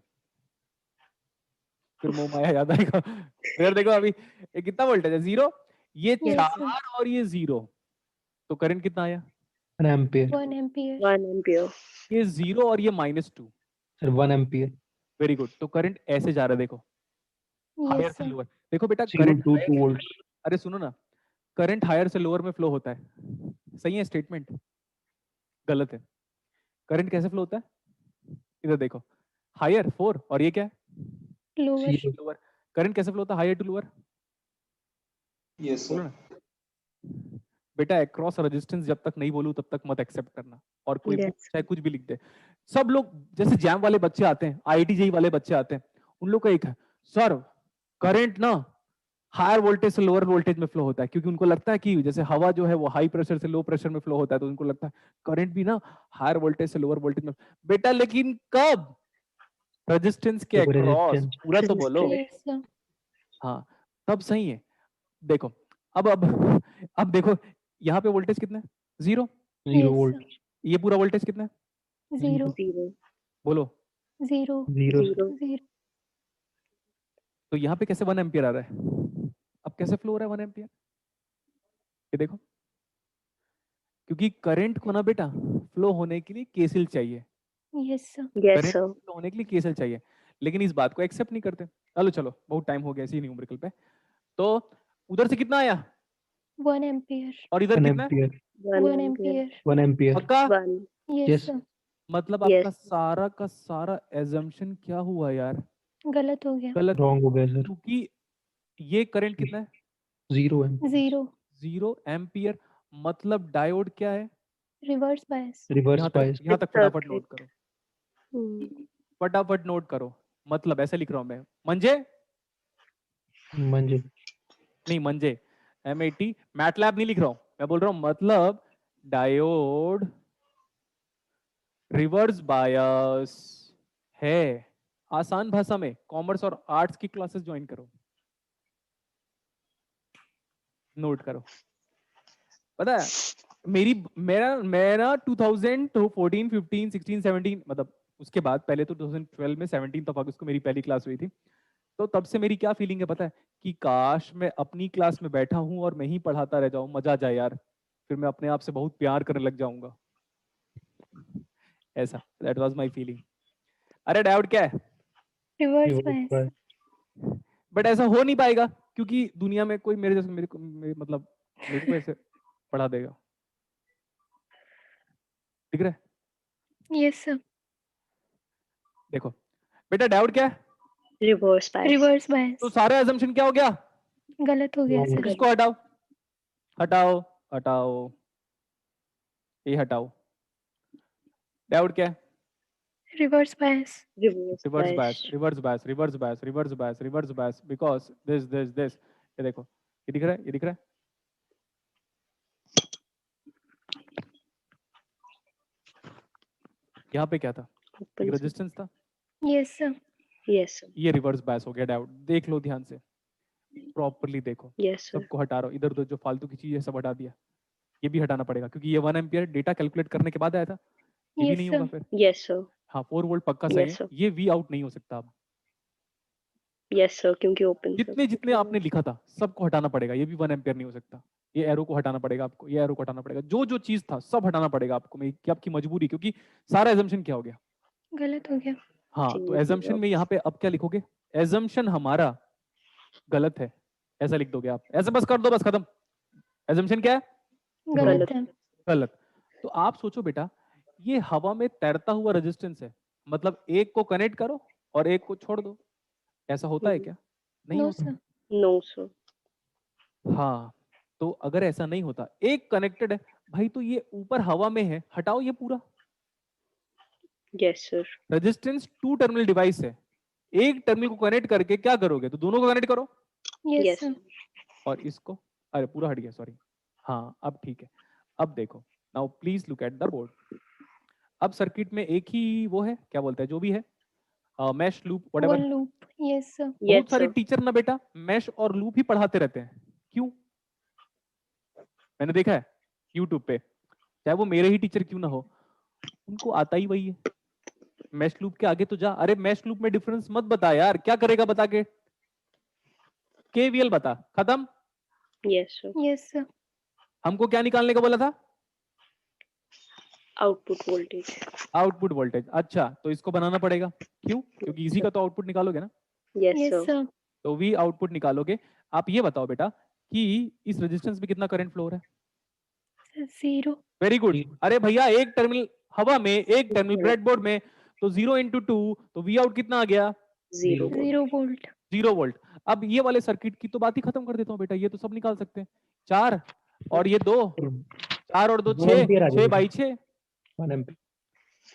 मोह माया याद आएगा। फिर देखो अभी ये कितना वोल्टेज है, 0, ये Yes, 4 और ये 0, तो करंट कितना आया? 1 एम्पियर 1 एम्पियर। 1 ampere ये 0 और ये -2, सर 1 एम्पियर। Very good. तो करंट ऐसे जा रहा है, देखो हायर यस से सर। लोअर। देखो बेटा 0 करंट to 2 वोल्ट्स। अरे सुनो ना, करंट हायर से लोअर में फ्लो होता है, सही है स्टेटमेंट? गलत है। करंट कैसे फ्लो होता है? इधर देखो, हायर 4 और ये क्या है? लोअर। 0 लोअर। करंट कैसे फ्लो होता है हायर टू लोअर? Yes, बोलो sir. ना बेटा, अक्रॉस रेजिस्टेंस जब तक नहीं बोलूं तब तक मत एक्सेप्ट करना, और कोई Yes. चाहे कुछ भी लिख दे। सब लोग जैसे जैम वाले बच्चे आते हैं, आईआईटी जेई वाले बच्चे आते हैं, उन लोग का एक है, सर करंट ना हायर वोल्टेज से लोअर वोल्टेज में फ्लो होता है, क्योंकि उनको लगता है कि जैसे हवा जो है वो हाई प्रेशर से लो प्रेशर में फ्लो होता है, तो उनको लगता है करंट भी ना हायर वोल्टेज से लोअर वोल्टेज में। बेटा लेकिन कब? रेजिस्टेंस के जब अक्रॉस, रेजिस्टेंस पूरा तो बोलो। Yes sir. हाँ, तब सही है। देखो अब देखो यहाँ पे वोल्टेज कितना है? 0। 0 Yes, वोल्ट। ये पूरा वोल्टेज कितना है? 0 0 बोलो। 0 0 0 0। तो यहाँ पे कैसे 1 एम्पियर आ रहा है? अब कैसे फ्लो हो रहा है 1 एम्पियर? ये देखो, क्योंकि करंट को ना बेटा फ्लो होने के लिए केसीएल चाहिए, yes sir. yes current sir flow होने के लिए केसीएल चाहिए, लेकिन इस बात को एक्सेप्ट नहीं करते। चलो बहुत टाइम हो गया इसी न्यूमेरिकल पे। तो उधर से कितना आया 1 एम्पियर। और इधर 1 कितना है? Ampere 1 1 ampere ampere. 1 एम्पियर। पक्का? 1 यस Yes. सर। मतलब Yes. आपका सारा का सारा एजम्पशन क्या हुआ यार? गलत हो गया। गलत, रॉन्ग हो गया सर। क्योंकि ये करंट कितना है? 0 एम्पियर 0 0 एम्पियर। मतलब डायोड क्या है? Reverse bias. Reverse bias. यहाँ तक Circuit. फटाफट नोट करो, हम्म, फटाफट नोट करो। मतलब ऐसे लिख रहा हूं मैं, मंजे म्हणजे नहीं, मंजे MAT, मैटलैब नहीं लिख रहा हूं मैं, बोल रहा हूं मतलब डायोड रिवर्स बायस है। आसान भाषा में कॉमर्स और आर्ट्स की क्लासेस ज्वाइन करो, नोट करो। पता है मेरा मेरा 2014 15 16 17 मतलब उसके बाद, पहले तो 2012 में 17 तक अगस्त को मेरी पहली क्लास हुई थी। तो तब से मेरी क्या फीलिंग है पता है, कि काश मैं अपनी क्लास में बैठा हूं और मैं ही पढ़ाता रह जाऊं, मजा आ जाए यार, फिर मैं अपने आप से बहुत प्यार करने लग जाऊंगा। ऐसा, दैट वाज माय फीलिंग। अरे डाउट क्या है, रिवर्स बायस। बट ऐसा हो नहीं पाएगा क्योंकि दुनिया में कोई मेरे जैसे मतलब मेरे को ऐसे पढ़ा देगा। ठीक है, यस सर। देखो बेटा डाउट क्या है, रिवर्स बायस। रिवर्स बायस तो सारा एजम्पशन क्या हो गया, गलत हो गया सर। इसको हटाओ हटाओ हटाओ, ये हटाओ। डाउट क्या है, reverse bias. Reverse reverse bias bias. Reverse bias reverse bias reverse bias reverse bias, because this ये देखो, ये दिख रहा है, ये दिख रहा है। यहाँ पे क्या था, एक रेजिस्टेंस था, यस सर। Yes sir. ये रिवर्स बायस हो गया। डाउट देख लो ध्यान से, प्रॉपरली देखो, यस सर। सबको हटा रहा हूँ, इधर उधर जो फालतू की चीज है सब हटा दिया। ये भी हटाना पड़ेगा क्योंकि ये 1 एम्पियर डेटा कैलकुलेट करने के बाद आया था, ये भी यस नहीं होगा सर। फिर। Yes sir. हाँ 4 वोल्ट पक्का सही Yes, है, sir. ये वी आउट नहीं हो सकता। अब यस सर, क्योंकि ओपन जितने जितने आपने लिखा था सबको हटाना पड़ेगा, ये भी 1 एम्पियर नहीं हो सकता। ये एरो को हटाना पड़ेगा आपको, ये एरो को हटाना पड़ेगा, जो जो चीज था सब हटाना पड़ेगा आपको, कि आपकी मजबूरी, क्योंकि सारा एजम्पशन क्या हो गया, गलत हो गया। हाँ। तो एजम्पशन में यहाँ पे अब क्या लिखोगे, एजम्पशन हमारा गलत है, ऐसा लिख दोगे आप, ऐसा बस कर दो, बस खत्म। एजम्पशन क्या है, गलत है। गलत। तो आप सोचो बेटा, ये हवा में तैरता हुआ रेजिस्टेंस है, मतलब एक को कनेक्ट करो और एक को छोड़ दो, ऐसा होता है क्या, नहीं नो होता। सर। No sir. हाँ, तो अगर ऐसा नहीं होता, एक कनेक्टेड है भाई, तो ये ऊपर हवा में है, हटाओ ये पूरा। Yes sir. Resistance 2 terminal device है, एक टर्मिनल को कनेक्ट करके क्या करोगे, तो दोनों को कनेक्ट करो, यस यस सर। और इसको, अरे पूरा हट गया, सॉरी। हाँ अब ठीक है, अब देखो, now please look at the board. अब सर्किट में एक ही वो है, क्या बोलते हैं जो भी है, mesh loop whatever. One loop. Yes sir. बहुत यस सारे सर। टीचर ना बेटा मैश और लूप ही पढ़ाते रहते हैं, क्यों, मैंने देखा है यूट्यूब पे, चाहे वो मेरे ही टीचर क्यों ना हो, उनको आता ही वही है। मैश लूप के आगे तो जा, अरे मैश लूप में डिफरेंस मत बता यार, क्या करेगा बता के, केवीएल बता, खत्म। Yes sir. Yes sir. हमको क्या निकालने का बोला था, आउटपुट वोल्टेज। Output voltage. अच्छा, तो इसको बनाना पड़ेगा, क्यों, क्योंकि इसी का तो आउटपुट निकालोगे ना, यस यस सर। सर। तो वी आउटपुट निकालोगे। आप ये बताओ बेटा कि इस रेजिस्टेंस में कितना करंट फ्लो हो रहा है, जीरो। Very good. अरे भैया एक टर्मिनल हवा में, एक टर्मिनल ब्रेडबोर्ड में, तो 0 × 2, तो वी आउट कितना आ गया, 0 0 वोल्ट। 0 वोल्ट। अब ये वाले सर्किट की तो बात ही खत्म कर देता हूँ बेटा, ये तो सब निकाल सकते हैं, 4 और ये 2, 4 और 2 1 6, एम्पियर आ 6 जाएगा, बाई 6। 1 एम्पियर।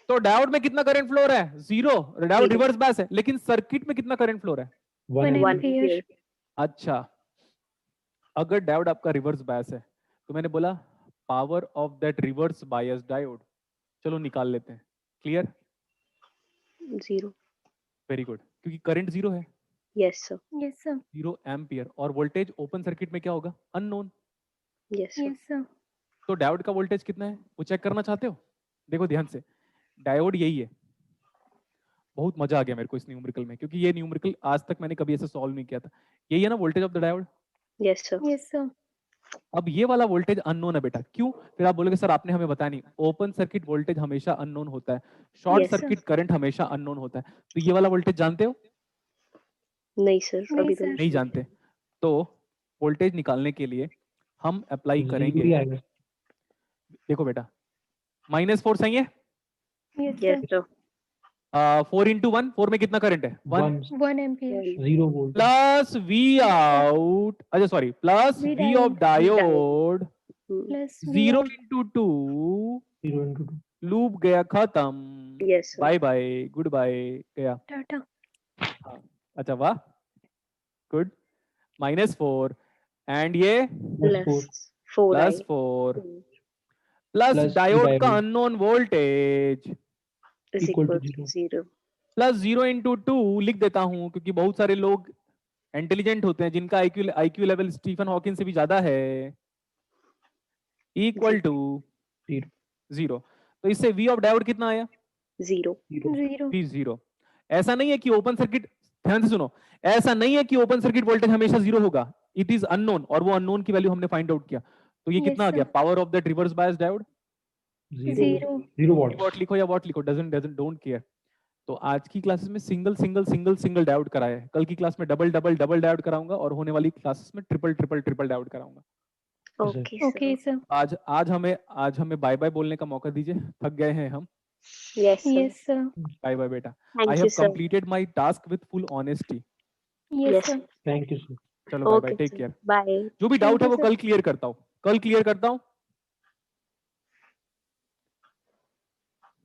तो डायोड में कितना करंट फ्लो हो रहा है, 0, डायोड Zero. रिवर्स बायस है, लेकिन सर्किट में कितना करंट फ्लो हो रहा है, 1 वन एम्पियर। एम्पियर। अच्छा। अगर डायोड आपका रिवर्स बायस है, तो मैंने बोला power of that reverse bias diode, चलो निकाल लेते हैं, क्लियर, 0। वेरी गुड, क्योंकि करंट 0 है, yes sir. Yes sir. 0 ampere, और वोल्टेज ओपन सर्किट में क्या होगा, unknown. Yes sir. Yes sir. तो डायोड का वोल्टेज कितना है वो चेक करना चाहते हो, देखो ध्यान से, डायोड यही है। बहुत मजा आ गया मेरे को इस न्यूमेरिकल में, क्योंकि ये न्यूमेरिकल आज तक मैंने कभी ऐसे सॉल्व नहीं किया था। यही है ना voltage of the diode. Yes sir. Yes sir. अब ये वाला वोल्टेज अननोन है बेटा, क्यों, फिर आप बोलोगे सर आपने हमें बताया नहीं, ओपन सर्किट वोल्टेज हमेशा अननोन होता है, short Yes, sir. Circuit current हमेशा अननोन होता है। तो ये वाला वोल्टेज जानते हो, नहीं सर, नहीं अभी तो सर। नहीं जानते, तो वोल्टेज निकालने के लिए हम अप्लाई जीरो करेंगे, ही आएगा। देखो बेटा -4 सही है, यस यस सर। सर। 4 × 1, 4 में कितना करंट है, 1 1 ampere. 0 volt. Plus V out, अच्छा sorry, plus V V of diode. Diode plus 0 × 2, 0 into 2। Loop गया खत्म, yes sir. Bye bye good bye गया। टाटा। हाँ, अच्छा वाह, गुड, -4 एंड ये plus 4 plus I 4 plus Plus diode का diode unknown voltage is equal to equal to 0। 0। Plus 0 × 2 लिख देता हूं, क्योंकि बहुत सारे लोग इंटेलिजेंट होते हैं जिनका आईक्यू लेवल स्टीफन हॉकिंस से भी ज्यादा है। Equal to Zero. 0। तो इससे V ऑफ डायोड कितना आया? 0 Zero. 0 V 0। ऐसा नहीं है कि ओपन सर्किट, ध्यान से सुनो, ऐसा नहीं है कि ओपन सर्किट वोल्टेज हमेशा 0 होगा। इट इज अननोन, और वो अननोन की वैल्यू हमने फाइंड आउट किया। तो ये Yes, कितना आ गया? sir. Power of that reverse bias diode. 0 0 watts. What लिखो या वॉट लिखो, डजंट डोंट केयर। तो आज की क्लासेस में single single single single diode कराया है, कल की क्लास में डबल डबल डबल डायोड कराऊंगा, और होने वाली क्लासेस में ट्रिपल ट्रिपल ट्रिपल डायोड कराऊंगा। ओके ओके सर आज हमें बाय बाय बोलने का मौका दीजिए, थक गए हैं हम। Yes sir yes sir bye bye बेटा। Thank I you have sir completed my task with full honesty. Yes yes sir Thank you, sir. चलो bye bye, okay take sir care. Bye जो भी Thank डाउट है you, वो sir. कल क्लियर करता हूँ,